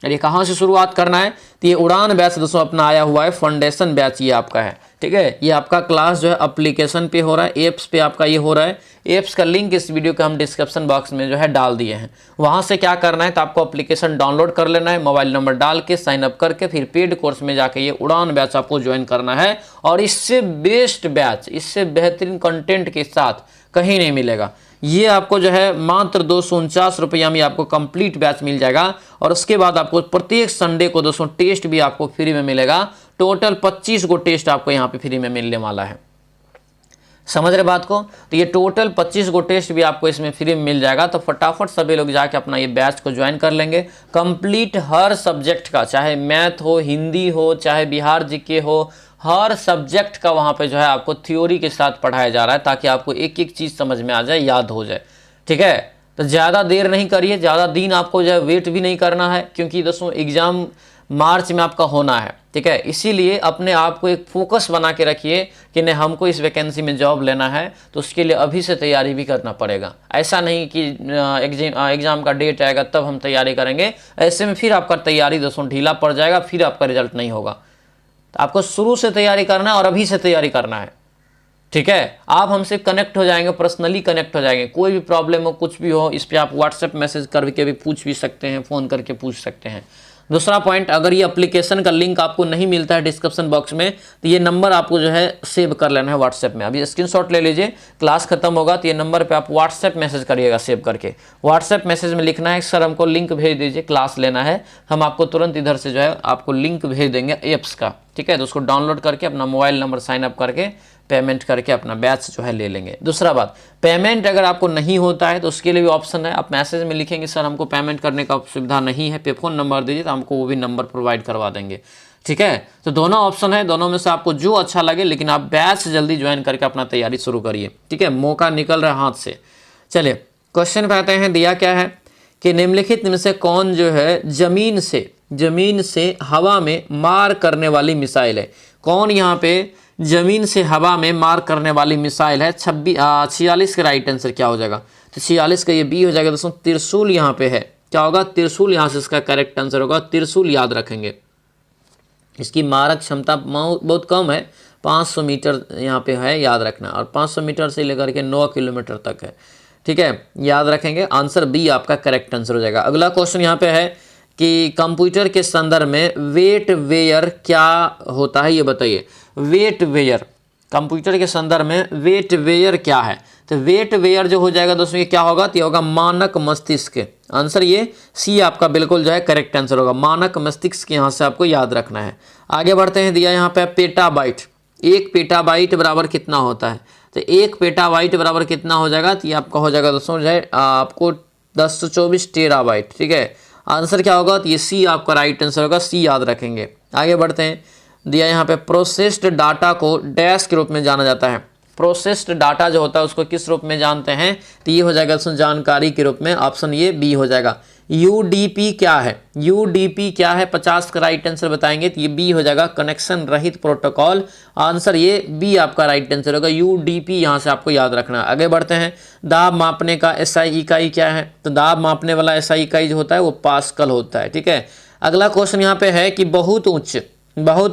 ये कहाँ से शुरुआत करना है, तो ये उड़ान बैच दोस्तों अपना आया हुआ है, फाउंडेशन बैच ये आपका है, ठीक है। ये आपका क्लास जो है एप्लीकेशन पे हो रहा है, एप्स पे आपका ये हो रहा है। एप्स का लिंक इस वीडियो के हम डिस्क्रिप्शन बॉक्स में जो है डाल दिए हैं। वहाँ से क्या करना है, तो आपको एप्लीकेशन डाउनलोड कर लेना है, मोबाइल नंबर डाल के साइन अप करके फिर पेड कोर्स में जाके ये उड़ान बैच आपको ज्वाइन करना है। और इससे बेस्ट बैच, इससे बेहतरीन कंटेंट के साथ कहीं नहीं मिलेगा। ये आपको जो है मात्र 249 रुपया में आपको कंप्लीट बैच मिल जाएगा। और उसके बाद आपको प्रत्येक संडे को दोस्तों टेस्ट भी आपको फ्री में मिलेगा। टोटल 25 गो टेस्ट आपको यहाँ पे फ्री में मिलने वाला है, समझ रहे बात को। तो ये टोटल 25 गो टेस्ट भी आपको इसमें फ्री में मिल जाएगा। तो फटाफट सभी लोग जाके अपना ये बैच को ज्वाइन कर लेंगे। कंप्लीट हर सब्जेक्ट का, चाहे मैथ हो, हिंदी हो, चाहे बिहार जीके हो, हर सब्जेक्ट का वहाँ पे जो है आपको थ्योरी के साथ पढ़ाया जा रहा है, ताकि आपको एक एक चीज़ समझ में आ जाए, याद हो जाए, ठीक है। तो ज़्यादा देर नहीं करिए, ज़्यादा दिन आपको जो है वेट भी नहीं करना है, क्योंकि दोस्तों एग्ज़ाम मार्च में आपका होना है, ठीक है। इसीलिए अपने आप को एक फोकस बना के रखिए कि नहीं हमको इस वैकेंसी में जॉब लेना है, तो उसके लिए अभी से तैयारी भी करना पड़ेगा। ऐसा नहीं कि एग्ज़ाम का डेट आएगा तब हम तैयारी करेंगे, ऐसे में फिर आपका तैयारी दोस्तों ढीला पड़ जाएगा, फिर आपका रिजल्ट नहीं होगा। तो आपको शुरू से तैयारी करना है और अभी से तैयारी करना है, ठीक है। आप हमसे कनेक्ट हो जाएंगे, पर्सनली कनेक्ट हो जाएंगे। कोई भी प्रॉब्लम हो, कुछ भी हो, इस पर आप व्हाट्सएप मैसेज करके भी पूछ भी सकते हैं, फ़ोन करके पूछ सकते हैं। दूसरा पॉइंट, अगर ये एप्लीकेशन का लिंक आपको नहीं मिलता है डिस्क्रिप्शन बॉक्स में, तो ये नंबर आपको जो है सेव कर लेना है व्हाट्सएप में। अभी स्क्रीनशॉट ले लीजिए, क्लास खत्म होगा तो ये नंबर पे आप व्हाट्सएप मैसेज करिएगा सेव करके। व्हाट्सएप मैसेज में लिखना है सर हमको लिंक भेज दीजिए, क्लास लेना है। हम आपको तुरंत इधर से जो है आपको लिंक भेज देंगे एप्स का, ठीक है। तो उसको डाउनलोड करके अपना मोबाइल नंबर साइन अप करके पेमेंट करके अपना बैच जो है ले लेंगे। दूसरा बात, पेमेंट अगर आपको नहीं होता है तो उसके लिए भी ऑप्शन है। आप मैसेज में लिखेंगे सर हमको पेमेंट करने का सुविधा नहीं है, पे फ़ोन नंबर दीजिए, तो हमको वो भी नंबर प्रोवाइड करवा देंगे, ठीक है। तो दोनों ऑप्शन है, दोनों में से आपको जो अच्छा लगे, लेकिन आप बैच जल्दी ज्वाइन करके अपना तैयारी शुरू करिए, ठीक है। मौका निकल रहा है हाथ से। चलिए क्वेश्चन पे आते हैं। दिया क्या है कि निम्नलिखित में से कौन जो है जमीन से हवा में मार करने वाली मिसाइल है। कौन यहाँ पे जमीन से हवा में मार करने वाली मिसाइल है। 46 का राइट आंसर क्या हो जाएगा, तो 46 का ये बी हो जाएगा दोस्तों, त्रिशूल यहाँ पे है। क्या होगा, त्रिशूल यहाँ से इसका करेक्ट आंसर होगा। त्रिशूल याद रखेंगे, इसकी मारक क्षमता बहुत कम है, 500 मीटर यहाँ पे है, याद रखना। और 500 मीटर से लेकर के 9 किलोमीटर तक है, ठीक है, याद रखेंगे। आंसर बी आपका करेक्ट आंसर हो जाएगा। अगला क्वेश्चन यहाँ पे है कि कंप्यूटर के संदर्भ में वेट वेयर क्या होता है, ये बताइए। वेट वेयर, कंप्यूटर के संदर्भ में वेट वेयर क्या है, तो वेट वेयर जो हो जाएगा दोस्तों ये क्या होगा, तो ये होगा मानक मस्तिष्क। आंसर ये सी आपका बिल्कुल जो है करेक्ट आंसर होगा, मानक मस्तिष्क। यहाँ से आपको याद रखना है। आगे बढ़ते हैं। दिया यहाँ पे पेटाबाइट, 1 पेटाबाइट बराबर कितना होता है, तो 1 पेटाबाइट बराबर कितना हो जाएगा, तो ये आपका हो जाएगा दोस्तों जो है आपको 1024 टेराबाइट। ठीक है, आंसर क्या होगा, तो ये सी आपका राइट आंसर होगा, सी याद रखेंगे। आगे बढ़ते हैं, दिया यहाँ पे प्रोसेस्ड डाटा को डैश के रूप में जाना जाता है। प्रोसेस्ड डाटा जो होता है उसको किस रूप में जानते हैं, तो ये हो जाएगा जानकारी के रूप में, ऑप्शन ये बी हो जाएगा। यूडीपी क्या है, यूडीपी क्या है, 50 का राइट आंसर बताएंगे, तो ये बी हो जाएगा, कनेक्शन रहित प्रोटोकॉल। आंसर ये बी आपका राइट आंसर होगा, यूडीपी यहाँ से आपको याद रखना। आगे बढ़ते हैं, दाब मापने का एसआई इकाई क्या है, तो दाब मापने वाला एसआई इकाई जो होता है वो पास्कल होता है। ठीक है, अगला क्वेश्चन यहाँ पे है कि बहुत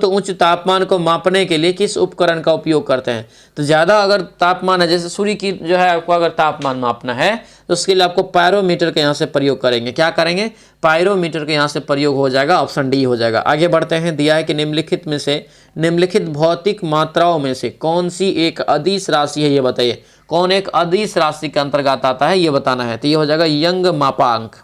उच्च तापमान को मापने के लिए किस उपकरण का उपयोग करते हैं। तो ज़्यादा अगर तापमान है, जैसे सूर्य की जो है आपको अगर तापमान मापना है तो उसके लिए आपको पायरोमीटर के यहाँ से प्रयोग करेंगे। क्या करेंगे, पायरोमीटर के यहाँ से प्रयोग हो जाएगा, ऑप्शन डी हो जाएगा। आगे बढ़ते हैं, दिया है कि निम्नलिखित भौतिक मात्राओं में से कौन सी एक अदिश राशि है, ये बताइए। कौन एक अदिश राशि के अंतर्गत आता है, ये बताना है। तो ये हो जाएगा यंग मापांक।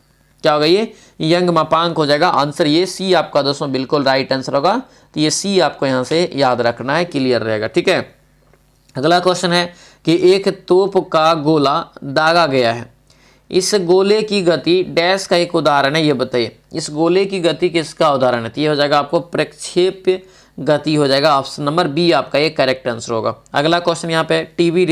क्या होगा, ये यंग मापांक हो जाएगा। आंसर ये सी आपका दोस्तों बिल्कुल राइट आंसर होगा। तो ये सी आपको यहाँ से याद रखना है, क्लियर रहेगा। ठीक है, अगला क्वेश्चन है कि एक तोप का गोला दागा गया है, इस गोले की गति डैश का एक उदाहरण है, ये बताइए। इस गोले की गति किसका उदाहरण है, तो ये हो जाएगा आपको प्रक्षेप्य गति हो जाएगा, ऑप्शन नंबर बी आपका ये करेक्ट आंसर होगा। अगला क्वेश्चन यहाँ पे टीवी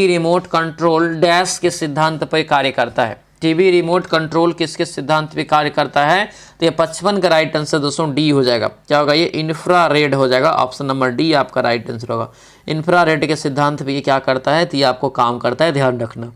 रिमोट कंट्रोल डैश के सिद्धांत पर कार्य करता है। टीवी रिमोट कंट्रोल किसके सिद्धांत पे कार्य करता है, तो ये 55 का राइट आंसर दोस्तों डी हो जाएगा। क्या होगा, ये इंफ्रारेड हो जाएगा, ऑप्शन नंबर डी आपका राइट आंसर होगा। इंफ्रारेड के सिद्धांत पे ये क्या करता है, तो ये आपको काम करता है, ध्यान रखना।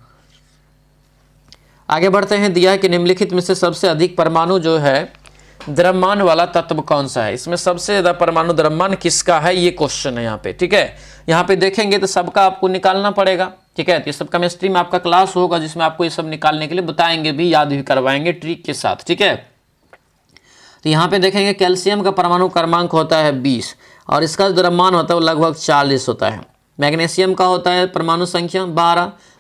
आगे बढ़ते हैं, दिया है कि निम्नलिखित में से सबसे अधिक परमाणु जो है द्रव्यमान वाला तत्व कौन सा है। इसमें सबसे ज्यादा परमाणु द्रव्यमान किसका है, ये क्वेश्चन है यहाँ पे। ठीक है, यहाँ पे देखेंगे तो सबका आपको निकालना पड़ेगा। ठीक है, तो ये सब केमिस्ट्री में आपका क्लास होगा जिसमें आपको ये सब निकालने के लिए बताएंगे भी, याद भी करवाएंगे ट्रिक के साथ। ठीक है, तो यहाँ पे देखेंगे कैल्शियम का परमाणु क्रमांक होता है 20 और इसका द्रव्यमान होता है लगभग 40 होता है। मैग्नीशियम का होता है परमाणु संख्या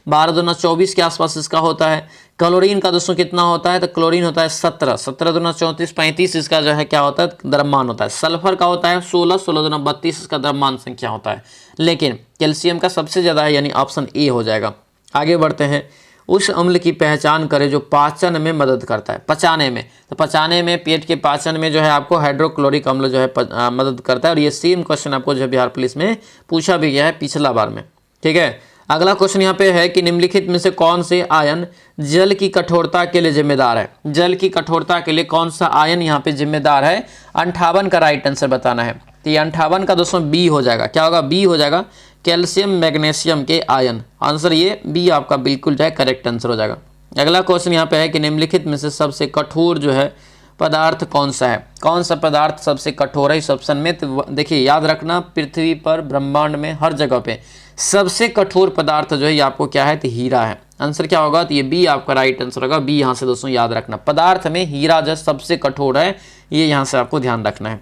12 दूना 24 के आसपास इसका होता है। क्लोरीन का दोस्तों कितना होता है, तो क्लोरीन होता है 17 दूना 34 35 इसका जो है क्या होता है, द्रव्यमान होता है। सल्फर का होता है 16 दूना 32 इसका द्रव्यमान संख्या होता है, लेकिन कैल्शियम का सबसे ज़्यादा है, यानी ऑप्शन ए हो जाएगा। आगे बढ़ते हैं, उस अम्ल की पहचान करें जो पाचन में मदद करता है, पचाने में। तो पचाने में, पेट के पाचन में जो है आपको हाइड्रोक्लोरिक अम्ल जो है मदद करता है, और ये सेम क्वेश्चन आपको जो बिहार पुलिस में पूछा भी गया है पिछला बार में। ठीक है, अगला क्वेश्चन यहाँ पे है कि निम्नलिखित में से कौन से आयन जल की कठोरता के लिए जिम्मेदार है। जल की कठोरता के लिए कौन सा आयन यहाँ पे जिम्मेदार है, 58 का राइट आंसर बताना है। तो ये 58 का दोस्तों बी हो जाएगा। क्या होगा, बी हो जाएगा, कैल्शियम मैग्नीशियम के आयन। आंसर ये बी आपका बिल्कुल जो है करेक्ट आंसर हो जाएगा। अगला क्वेश्चन यहाँ पे है कि निम्नलिखित में से सबसे कठोर जो है पदार्थ कौन सा है। कौन सा पदार्थ सबसे कठोर है इस ऑप्शन में, तो देखिए याद रखना, पृथ्वी पर ब्रह्मांड में हर जगह पे सबसे कठोर पदार्थ जो है ये आपको क्या है, तो हीरा है। आंसर क्या होगा, तो ये बी आपका राइट आंसर होगा। बी यहाँ से दोस्तों याद रखना, पदार्थ में हीरा जो सबसे कठोर है, ये यहाँ से आपको ध्यान रखना है।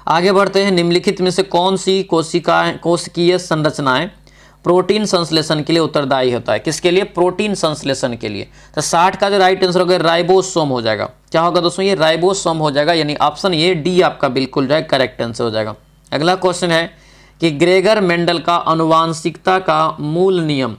आगे बढ़ते हैं, निम्नलिखित में से कौन सी कोशिकीय संरचनाएं प्रोटीन संश्लेषण के लिए उत्तरदायी होता है। किसके लिए, प्रोटीन संश्लेषण के लिए। तो 60 का जो राइट आंसर होगा राइबोसोम हो जाएगा। क्या होगा दोस्तों, ये राइबोसोम हो जाएगा, यानी ऑप्शन ये डी आपका बिल्कुल जो है करेक्ट आंसर हो जाएगा। अगला क्वेश्चन है कि ग्रेगर मेंडल का आनुवांशिकता का मूल नियम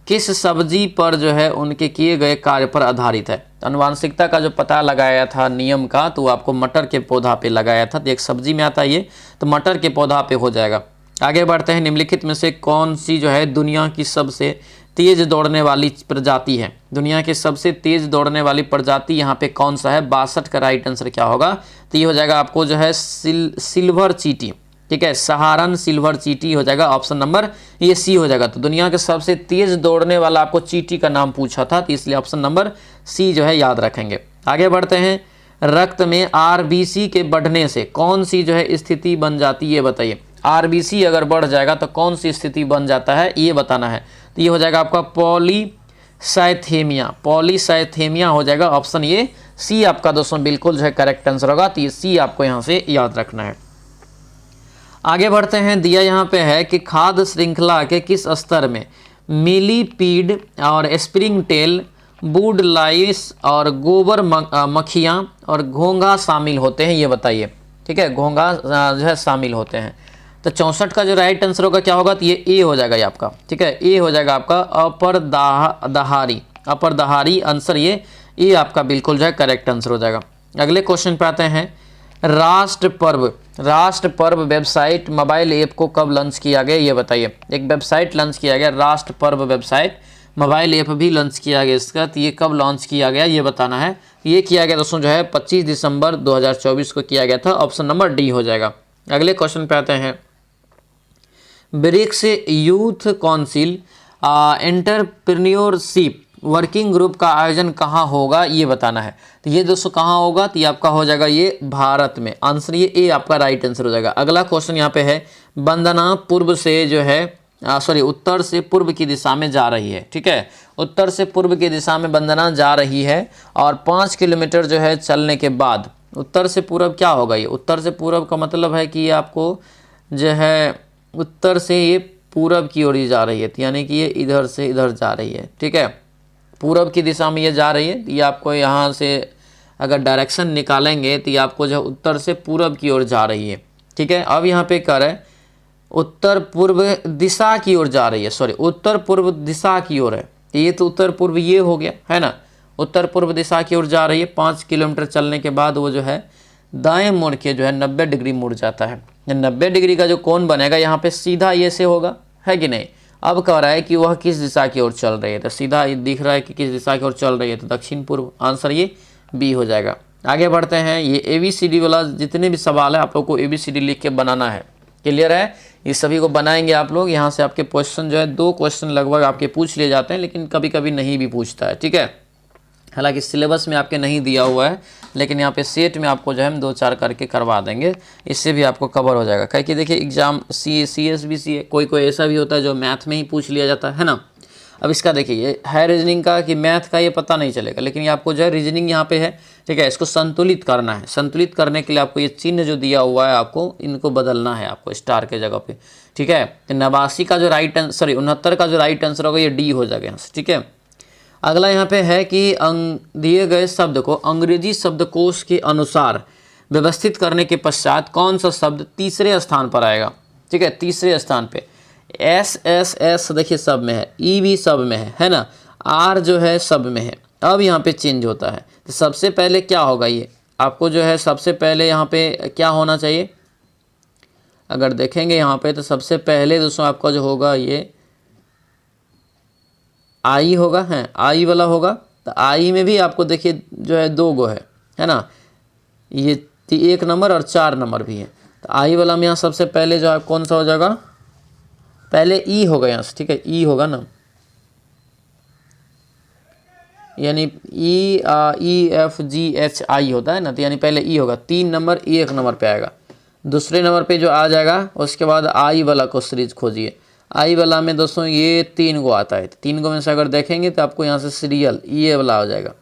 किस सब्जी पर जो है उनके किए गए कार्य पर आधारित है। आनुवांशिकता का जो पता लगाया था नियम का, तो आपको मटर के पौधा पे लगाया था, तो एक सब्जी में आता है ये, तो मटर के पौधा पे हो जाएगा। आगे बढ़ते हैं, निम्नलिखित में से कौन सी जो है दुनिया की सबसे तेज दौड़ने वाली प्रजाति है। दुनिया की सबसे तेज दौड़ने वाली प्रजाति यहाँ पे कौन सा है, 62 का राइट आंसर क्या होगा, तो ये हो जाएगा आपको जो है सिल्वर चीटी। ठीक है, सहारन सिल्वर चीटी हो जाएगा, ऑप्शन नंबर ये सी हो जाएगा। तो दुनिया के सबसे तेज दौड़ने वाला आपको चीटी का नाम पूछा था, तो इसलिए ऑप्शन नंबर सी जो है याद रखेंगे। आगे बढ़ते हैं, रक्त में आरबीसी के बढ़ने से कौन सी जो है स्थिति बन जाती है, ये बताइए। आरबीसी अगर बढ़ जाएगा तो कौन सी स्थिति बन जाता है, ये बताना है। तो ये हो जाएगा आपका पॉलीसाइथेमिया हो जाएगा, ऑप्शन ये सी आपका दोस्तों बिल्कुल जो है करेक्ट आंसर होगा। तो ये सी आपको यहाँ से याद रखना है। आगे बढ़ते हैं, दिया यहाँ पे है कि खाद्य श्रृंखला के किस स्तर में मिलीपीड और स्प्रिंग टेल, वुड लाइस और गोबर मक्खियाँ और घोंघा शामिल होते हैं, ये बताइए। ठीक है, घोंघा जो है शामिल होते हैं। तो 64 का जो राइट आंसर होगा क्या होगा, तो ये ए हो जाएगा ये आपका, ठीक है, ए हो जाएगा आपका अपर दहारी, अपर दहारी आंसर ये आपका बिल्कुल जो है करेक्ट आंसर हो जाएगा। अगले क्वेश्चन पे आते हैं। राष्ट्र पर्व वेबसाइट मोबाइल ऐप को कब लॉन्च किया गया ये बताइए। एक वेबसाइट लॉन्च किया गया राष्ट्र पर्व वेबसाइट, मोबाइल ऐप भी लॉन्च किया गया इसका, तो ये कब लॉन्च किया गया ये बताना है। ये किया गया दोस्तों जो है 25 दिसंबर 2024 को किया गया था, ऑप्शन नंबर डी हो जाएगा। अगले क्वेश्चन पे आते हैं। BRICS youth council entrepreneurship working group का आयोजन कहाँ होगा ये बताना है। तो ये दोस्तों कहाँ होगा, तो ये आपका हो जाएगा ये भारत में, आंसर ये ए आपका राइट आंसर हो जाएगा। अगला क्वेश्चन यहाँ पे है, वंदना पूर्व से जो है उत्तर से पूर्व की दिशा में जा रही है, ठीक है, उत्तर से पूर्व की दिशा में वंदना जा रही है और 5 किलोमीटर जो है चलने के बाद उत्तर से पूर्व क्या होगा, ये उत्तर से पूर्व का मतलब है कि ये आपको जो है उत्तर से ये पूरब की ओर ही जा रही है, यानी कि ये इधर से इधर जा रही है, ठीक है, पूरब की दिशा में ये जा रही है। ये आपको यहाँ से अगर डायरेक्शन निकालेंगे तो ये आपको जो उत्तर से पूरब की ओर जा रही है, ठीक है। अब यहाँ पे कर है उत्तर पूर्व दिशा की ओर जा रही है, सॉरी उत्तर पूर्व दिशा की ओर है, ये तो उत्तर पूर्व ये हो गया है ना, उत्तर पूर्व दिशा की ओर जा रही है। 5 किलोमीटर चलने के बाद वो जो है दाएं मुड़ के जो है 90 डिग्री मुड़ जाता है। 90 डिग्री का जो कोण बनेगा यहाँ पे सीधा ये से होगा, है कि नहीं। अब कह रहा है कि वह किस दिशा की ओर चल रही है, तो सीधा दिख रहा है कि किस दिशा की ओर चल रही है, तो दक्षिण पूर्व, आंसर ये बी हो जाएगा। आगे बढ़ते हैं। ये ABCD वाला जितने भी सवाल है आप लोग को ABCD लिख के बनाना है, क्लियर है, ये सभी को बनाएंगे आप लोग। यहाँ से आपके क्वेश्चन जो है 2 क्वेश्चन लगभग आपके पूछ लिए जाते हैं, लेकिन कभी कभी नहीं भी पूछता है, ठीक है। हालांकि सिलेबस में आपके नहीं दिया हुआ है, लेकिन यहाँ पे सेट में आपको जो है हम 2-4 करके करवा देंगे, इससे भी आपको कवर हो जाएगा। कहीं कि देखिए एग्जाम CSBC है, कोई ऐसा भी होता है जो मैथ में ही पूछ लिया जाता है ना। अब इसका देखिए ये है रीजनिंग का कि मैथ का ये पता नहीं चलेगा, लेकिन ये आपको जो है रीजनिंग यहाँ पे है, ठीक है, इसको संतुलित करना है। संतुलित करने के लिए आपको ये चिन्ह जो दिया हुआ है आपको इनको बदलना है, आपको स्टार के जगह पे, ठीक है। तो 89 का जो राइट आंसर, सॉरी 69 का जो राइट आंसर होगा ये डी हो जाएगा यहाँ से, ठीक है। अगला यहाँ पे है कि दिए गए शब्द को अंग्रेजी शब्दकोश के अनुसार व्यवस्थित करने के पश्चात कौन सा शब्द तीसरे स्थान पर आएगा, ठीक है, तीसरे स्थान पे। SSS देखिए सब में है, E भी सब में है ना, R जो है सब में है। अब यहाँ पे चेंज होता है, तो सबसे पहले क्या होगा, ये आपको जो है सबसे पहले यहाँ पे क्या होना चाहिए, अगर देखेंगे यहाँ पे तो सबसे पहले दोस्तों आपका जो होगा ये आई होगा, है आई वाला होगा। तो आई में भी आपको देखिए जो है 2 गो है ना, ये 1 नंबर और 4 नंबर भी है। तो आई वाला में यहाँ सबसे पहले जो है कौन सा हो जाएगा, पहले ई होगा यहाँ से, ठीक है, ई होगा ना, यानी EFGHI होता है ना, तो यानी पहले ई होगा, 3 नंबर 1 नंबर पे आएगा। दूसरे नंबर पे जो आ जाएगा उसके बाद आई वाला को सीरीज खोजिए। आई वाला में दोस्तों ये 3 गो आता है, 3 गो में से अगर देखेंगे तो आपको यहाँ से सीरियल ये वाला हो जाएगा,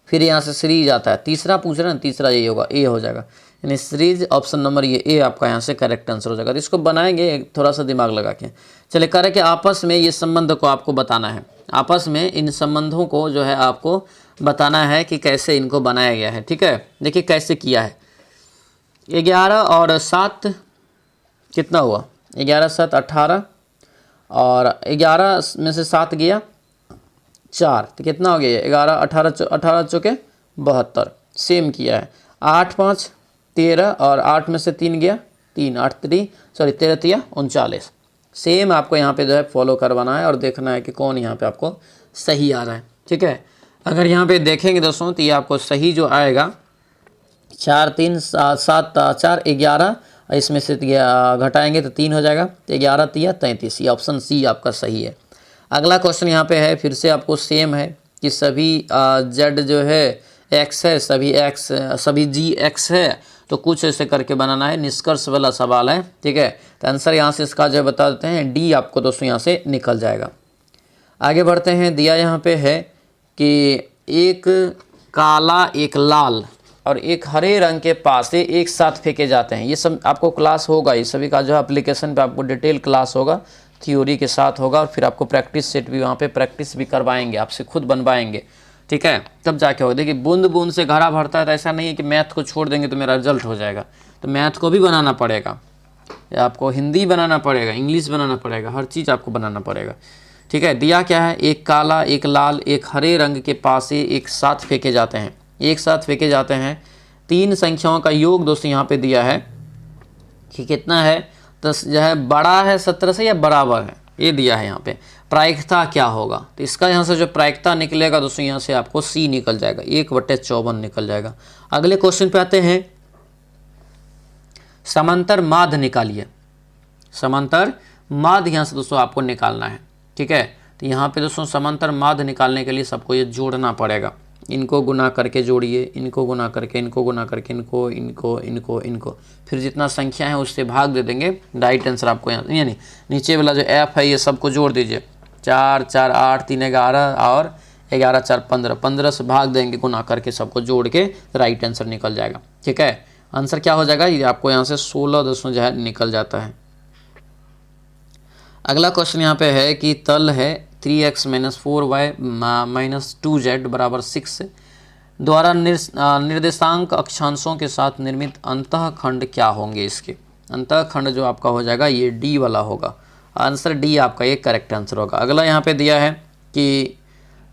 फिर यहाँ से सीरीज आता है। तीसरा पूछ रहे हैं, तीसरा ये होगा, ए हो जाएगा, यानी सीरीज ऑप्शन नंबर ये ए आपका यहाँ से करेक्ट आंसर हो जाएगा। तो इसको बनाएंगे थोड़ा सा दिमाग लगा के। चलिए कह रहे कि आपस में ये संबंध को आपको बताना है, आपस में इन संबंधों को जो है आपको बताना है कि कैसे इनको बनाया गया है, ठीक है। देखिए कैसे किया है, 11 और 7 कितना हुआ, 11 7 18 और 11 में से 7 गया 4, तो कितना हो गया 11 18 चौके 72, सेम किया है। 8 5 13 और 8 में से 3 गया 3, 8 3 सॉरी 13 3 39, सेम आपको यहाँ पे जो है फॉलो करवाना है और देखना है कि कौन यहाँ पे आपको सही आ रहा है, ठीक है। अगर यहाँ पे देखेंगे दोस्तों तो ये आपको सही जो आएगा 4 3 7 4 11, इसमें से घटाएंगे तो 3 हो जाएगा, तो 11 3 33, ये ऑप्शन सी आपका सही है। अगला क्वेश्चन यहाँ पे है, फिर से आपको सेम है कि सभी जेड जो है एक्स है, सभी जी एक्स है, तो कुछ ऐसे करके बनाना है, निष्कर्ष वाला सवाल है, ठीक है। तो आंसर यहाँ से इसका जो बता देते हैं डी आपको दोस्तों यहाँ से निकल जाएगा। आगे बढ़ते हैं। दिया यहाँ पे है कि एक काला एक लाल और एक हरे रंग के पासे एक साथ फेंके जाते हैं। ये सब आपको क्लास होगा, ये सभी का जो है एप्लीकेशन पे आपको डिटेल क्लास होगा, थ्योरी के साथ होगा, और फिर आपको प्रैक्टिस सेट भी वहाँ पे प्रैक्टिस भी करवाएंगे, आपसे खुद बनवाएंगे, ठीक है, तब जाके होगा। देखिए बूंद बूंद से घड़ा भरता है, तो ऐसा नहीं है कि मैथ को छोड़ देंगे तो मेरा रिजल्ट हो जाएगा, तो मैथ को भी बनाना पड़ेगा। आपको हिंदी बनाना पड़ेगा, इंग्लिश बनाना पड़ेगा, हर चीज़ आपको बनाना पड़ेगा। ठीक है, दिया क्या है, एक काला, एक लाल, एक हरे रंग के पासे एक साथ फेंके जाते हैं, एक साथ फेंके जाते हैं। तीन संख्याओं का योग दोस्तों यहाँ पे दिया है कि कितना है, तो जो है बड़ा है 17 से या बराबर है, ये दिया है यहाँ पे। प्रायिकता क्या होगा, तो इसका यहाँ से जो प्रायिकता निकलेगा दोस्तों यहाँ से आपको C निकल जाएगा, 1/54 निकल जाएगा। अगले क्वेश्चन पे आते हैं, समांतर माध्य निकालिए। समांतर माध्य यहाँ से दोस्तों आपको निकालना है। ठीक है, तो यहाँ पे दोस्तों समांतर माध्य निकालने के लिए सबको ये जोड़ना पड़ेगा, इनको गुना करके जोड़िए, इनको गुना करके, इनको गुना करके, इनको इनको इनको इनको, फिर जितना संख्या है उससे भाग दे देंगे, राइट आंसर आपको यहाँ, यानी नीचे वाला जो F है ये सबको जोड़ दीजिए, 4 4 8 3 11 और 11 4 15, 15 से भाग देंगे गुना करके, सबको जोड़ के राइट आंसर निकल जाएगा। ठीक है, आंसर क्या हो जाएगा, ये आपको यहाँ से 16 दोस्तों जो है निकल जाता है। अगला क्वेश्चन यहाँ पे है कि तल है 3x - 4y - 2z बराबर 6 द्वारा निर्देशांक अक्षांशों के साथ निर्मित अंतःखंड क्या होंगे। इसके अंतःखंड जो आपका हो जाएगा ये D वाला होगा, आंसर D आपका ये करेक्ट आंसर होगा। अगला यहाँ पे दिया है कि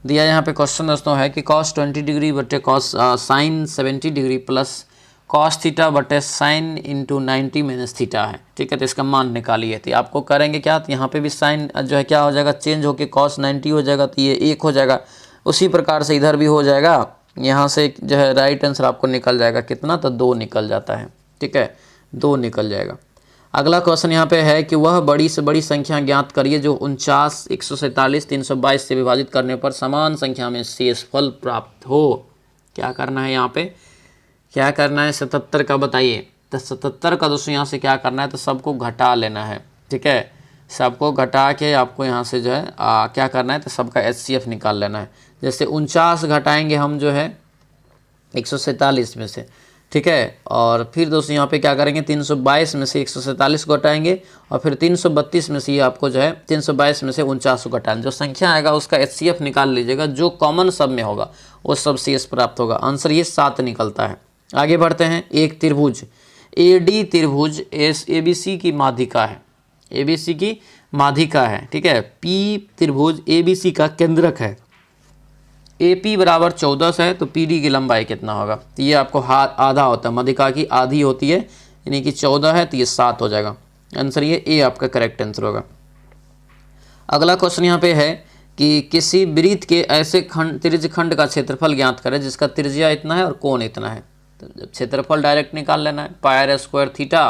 यहाँ पे क्वेश्चन दोस्तों है कि cos 20 डिग्री बटे cos sin 70 degree plus cos theta बटे साइन इंटू 90 माइनस थीटा है। ठीक है, तो इसका मान निकालिए। तो आपको करेंगे क्या, तो यहाँ पे भी साइन जो है क्या हो जाएगा, चेंज होके cos 90 हो जाएगा, तो ये 1 हो जाएगा। उसी प्रकार से इधर भी हो जाएगा, यहाँ से जो है राइट आंसर आपको निकल जाएगा कितना, तो 2 निकल जाता है। ठीक है, 2 निकल जाएगा। अगला क्वेश्चन यहाँ पे है कि वह बड़ी से बड़ी संख्या ज्ञात करिए जो 49, 147, 322 से विभाजित करने पर समान संख्या में शेषफल प्राप्त हो। क्या करना है यहाँ पे, क्या करना है, 77 का बताइए। तो 77 का दोस्तों यहाँ से क्या करना है, तो सबको घटा लेना है। ठीक है, सबको घटा के आपको यहाँ से जो है क्या करना है, तो सबका HCF निकाल लेना है। जैसे 49 घटाएंगे हम जो है 147 में से। ठीक है, और फिर दोस्तों यहाँ पे क्या करेंगे, 322 में से 147 को घटाएंगे और फिर 332 में से ये आपको जो है 322 में से 49 को घटाएंगे। जो संख्या आएगा उसका HCF निकाल लीजिएगा, जो कॉमन सब में होगा वो सब शेष प्राप्त होगा। आंसर ये 7 निकलता है। आगे बढ़ते हैं, एक त्रिभुज AD त्रिभुज ABC की माध्यिका है, ABC की माध्यिका है। ठीक है, P त्रिभुज ABC का केंद्रक है, AP बराबर 14 है, तो PD की लंबाई कितना होगा, तो ये आपको आधा होता है, माध्यिका की आधी होती है, यानी कि 14 है, तो ये 7 हो जाएगा। आंसर ये A आपका करेक्ट आंसर होगा। अगला क्वेश्चन यहाँ पे है कि किसी वृत्त के ऐसे त्रिज्य खंड का क्षेत्रफल ज्ञात करें जिसका त्रिज्या इतना है और कोण इतना है। तो जब क्षेत्रफल डायरेक्ट निकाल लेना है, पायर स्क्वायर थीटा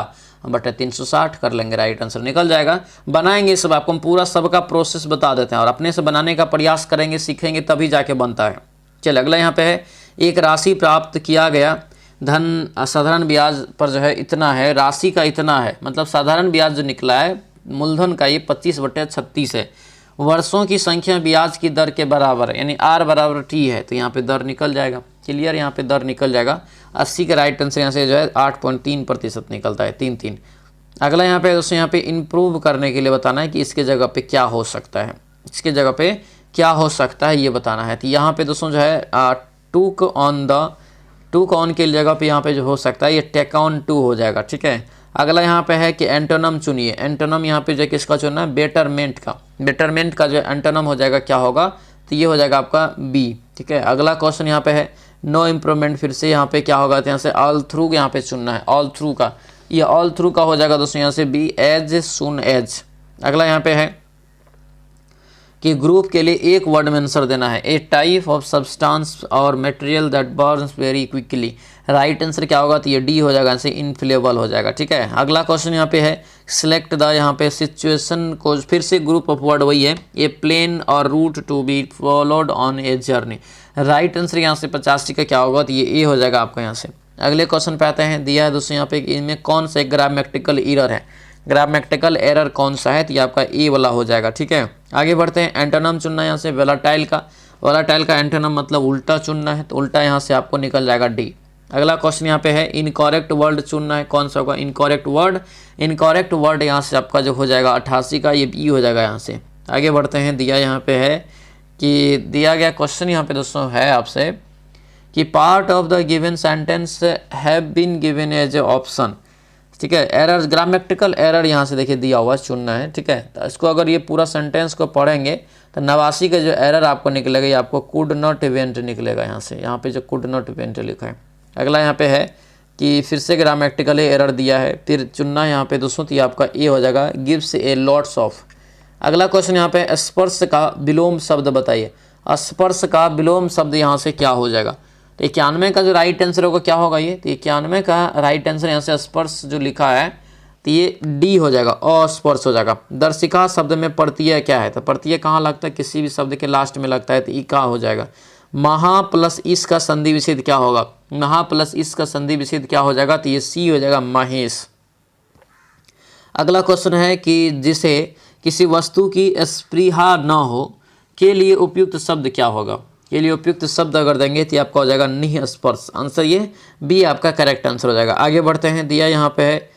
बटे 360 कर लेंगे, राइट आंसर निकल जाएगा। बनाएंगे सब, आपको हम पूरा सबका प्रोसेस बता देते हैं और अपने से बनाने का प्रयास करेंगे, सीखेंगे तभी जाके बनता है। चलिए अगला यहाँ पे है, एक राशि प्राप्त किया गया, धन साधारण ब्याज पर जो है इतना है, राशि का इतना है, मतलब साधारण ब्याज जो निकला है मूलधन का ये 25/36 है। वर्षों की संख्या ब्याज की दर के बराबर है, यानी R बराबर T है, तो यहाँ पे दर निकल जाएगा। क्लियर, यहाँ पे दर निकल जाएगा। 80 का राइट आंसर यहाँ से जो है 8.3% निकलता है, 3 अगला यहाँ पे दोस्तों, यहाँ पे इम्प्रूव करने के लिए बताना है कि इसके जगह पे क्या हो सकता है, इसके जगह पे क्या हो सकता है ये बताना है। तो यहाँ पे दोस्तों जो है टूक ऑन के जगह पे यहाँ पे जो हो सकता है ये टेक ऑन टू हो जाएगा। ठीक है, अगला यहाँ पे है कि एंटोनम चुनिए। एंटोनम यहाँ पे जो किसका चुनना है, बेटरमेंट का। बेटरमेंट का जो एंटोनम हो जाएगा क्या होगा, तो ये हो जाएगा आपका B। ठीक है, अगला क्वेश्चन यहाँ पे है नो इम्प्रूवमेंट, फिर से यहाँ पे क्या होगा, तो यहाँ से ऑल थ्रू यहाँ पे चुनना है, ऑल थ्रू का, ये ऑल थ्रू का हो जाएगा दोस्तों यहाँ से B, एज सुन एज। अगला यहाँ पे है कि ग्रुप के लिए एक वर्ड में आंसर देना है, ए टाइप ऑफ सब्सटेंस और material that Burns very quickly. Right answer क्या होगा, तो ये D हो जाएगा, ऐसे इनफ्लेबल हो जाएगा। ठीक है, अगला क्वेश्चन यहाँ पे है सिलेक्ट द, यहाँ पे सिचुएशन को, फिर से ग्रुप ऑफ वर्ड वही है, ए प्लेन और route to be followed on a journey. Right answer यहाँ से 85 का क्या होगा, तो ये A हो जाएगा आपका यहाँ से। अगले क्वेश्चन पे आते हैं, दिया है दोस्तों यहाँ पे इनमें कौन सा एक ग्रामेटिकल एरर है, ग्रामेटिकल एरर कौन सा है, तो ये आपका A वाला हो जाएगा। ठीक है, आगे बढ़ते हैं, एंटोनम चुनना है यहाँ से वोलेटाइल का, वोलेटाइल का एंटोनम मतलब उल्टा चुनना है, तो उल्टा यहाँ से आपको निकल जाएगा D। अगला क्वेश्चन यहाँ पे है इनकरेक्ट वर्ड चुनना है, कौन सा होगा इनकरेक्ट वर्ड, इनकरेक्ट वर्ड यहाँ से आपका जो हो जाएगा 88 का, ये B हो जाएगा यहाँ से। आगे बढ़ते हैं, दिया यहाँ पे है कि दिया गया क्वेश्चन यहाँ पे दोस्तों है आपसे कि part of the given sentence have been given as a option. ठीक है। एरर, ग्रामेटिकल एरर यहाँ से देखिए दिया हुआ चुनना है, ठीक है। तो इसको अगर ये पूरा सेंटेंस को पढ़ेंगे तो 89 का जो एरर आपको निकलेगा ये आपको कुड नॉट इवेंट निकलेगा यहाँ से, यहाँ पे जो कुड नॉट इवेंट लिखा है। अगला यहाँ पे है कि फिर से ग्रामेटिकल एरर दिया है, फिर चुनना है यहाँ पे दोस्तों, तो ये आपका ए हो जाएगा, गिव्स ए लॉट्स ऑफ। अगला क्वेश्चन यहाँ पे स्पर्श का विलोम शब्द बताइए। स्पर्श का विलोम शब्द यहाँ से क्या हो जाएगा, तो 91 का जो राइट आंसर होगा क्या होगा ये, तो 91 का राइट आंसर यहाँ से स्पर्श जो लिखा है तो ये डी हो जाएगा, अस्पर्श हो जाएगा। दर्शिका शब्द में प्रत्यय क्या है, तो प्रत्यय कहाँ लगता है, किसी भी शब्द के लास्ट में लगता है, तो ई का हो जाएगा। महा प्लस इस का संधि विच्छेद क्या होगा, महा प्लस इस का संधि विच्छेद क्या हो जाएगा, तो ये सी हो जाएगा, महेश। अगला क्वेश्चन है कि जिसे किसी वस्तु की स्पृहा न हो के लिए उपयुक्त शब्द क्या होगा, के लिए उपयुक्त शब्द अगर देंगे तो आपका हो जाएगा निःस्पर्श। आंसर ये बी आपका करेक्ट आंसर हो जाएगा। आगे बढ़ते हैं, दिया यहाँ पे है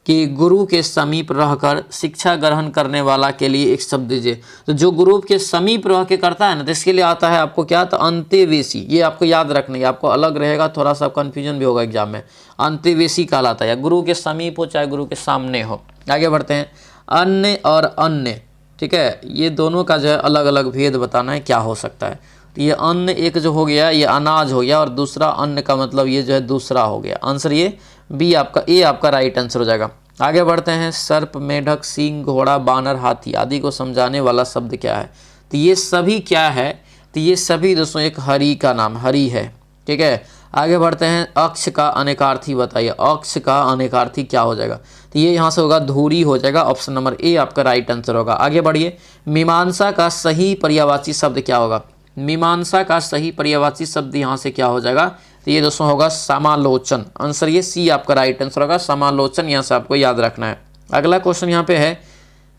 कि गुरु के समीप रहकर शिक्षा ग्रहण करने वाला के लिए एक शब्द दीजिए। तो जो गुरु के समीप रह के करता है ना, तो इसके लिए आता है आपको क्या, तो अंत्यवेशी। ये आपको याद रखना है, आपको अलग रहेगा, थोड़ा सा कन्फ्यूजन भी होगा एग्जाम में। अंत्यवेशी कहलाता है, गुरु के समीप हो चाहे गुरु के सामने हो। आगे बढ़ते हैं, अन्य और अन्य, ठीक है, ये दोनों का जो है अलग अलग भेद बताना है क्या हो सकता है। तो ये अन्न एक जो हो गया ये अनाज हो गया, और दूसरा अन्न का मतलब ये जो है दूसरा हो गया। आंसर ये बी आपका, ए आपका राइट आंसर हो जाएगा। आगे बढ़ते हैं, सर्प, मेढक, सिंह, घोड़ा, बानर, हाथी आदि को समझाने वाला शब्द क्या है, तो ये सभी क्या है, तो ये सभी दोस्तों एक हरि का नाम, हरि है, ठीक है। आगे बढ़ते हैं, अक्ष का अनेकार्थी बताइए। अक्ष का अनेकार्थी क्या हो जाएगा, तो ये यहाँ से होगा धूरी हो जाएगा, ऑप्शन नंबर ए आपका राइट आंसर होगा। आगे बढ़िए, मीमांसा का सही पर्यायवाची शब्द क्या होगा, मीमांसा का सही पर्यायवाची शब्द यहाँ से क्या हो जाएगा, तो ये दोस्तों होगा समालोचन। आंसर ये सी आपका राइट आंसर होगा, समालोचन, यहाँ से आपको याद रखना है। अगला क्वेश्चन यहाँ पे है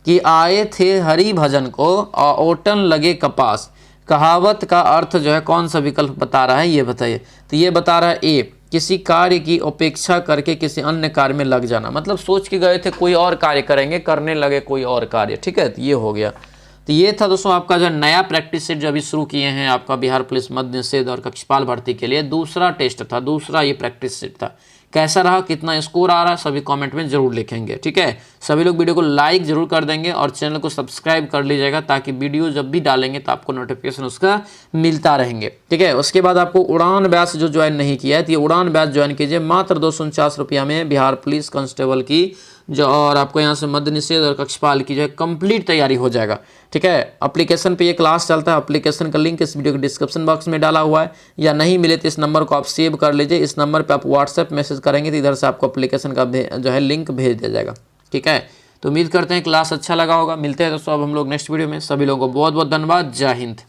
कि आए थे हरि भजन को ओटन लगे कपास, कहावत का अर्थ जो है कौन सा विकल्प बता रहा है, ये बताइए। तो ये बता रहा है ए, किसी कार्य की उपेक्षा करके किसी अन्य कार्य में लग जाना, मतलब सोच के गए थे कोई और कार्य करेंगे, करने लगे कोई और कार्य, ठीक है, तो ये हो गया। तो ये था दोस्तों आपका जो नया प्रैक्टिस सेट जो अभी शुरू किए हैं आपका बिहार पुलिस मद्य निषेध और कक्षपाल भर्ती के लिए, दूसरा टेस्ट था, दूसरा ये प्रैक्टिस सेट था। कैसा रहा, कितना स्कोर आ रहा है, सभी कमेंट में जरूर लिखेंगे, ठीक है। सभी लोग वीडियो को लाइक जरूर कर देंगे और चैनल को सब्सक्राइब कर लीजिएगा, ताकि वीडियो जब भी डालेंगे तो आपको नोटिफिकेशन उसका मिलता रहेंगे, ठीक है। उसके बाद आपको उड़ान बैच जो ज्वाइन नहीं किया है तो ये उड़ान बैच ज्वाइन कीजिए, मात्र 249 रुपया में बिहार पुलिस कांस्टेबल की जो, और आपको यहाँ से मद्य निषेध और कक्षपाल की जो है कंप्लीट तैयारी हो जाएगा, ठीक है। एप्लीकेशन पे ये क्लास चलता है, एप्लीकेशन का लिंक इस वीडियो के डिस्क्रिप्शन बॉक्स में डाला हुआ है, या नहीं मिले तो इस नंबर को आप सेव कर लीजिए। इस नंबर पे आप व्हाट्सएप मैसेज करेंगे तो इधर से आपको एप्लीकेशन का जो है लिंक भेज दिया जाएगा, ठीक है। तो उम्मीद करते हैं क्लास अच्छा लगा होगा। मिलते हैं दोस्तों अब हम लोग नेक्स्ट वीडियो में। सभी लोगों को बहुत बहुत धन्यवाद। जय हिंद।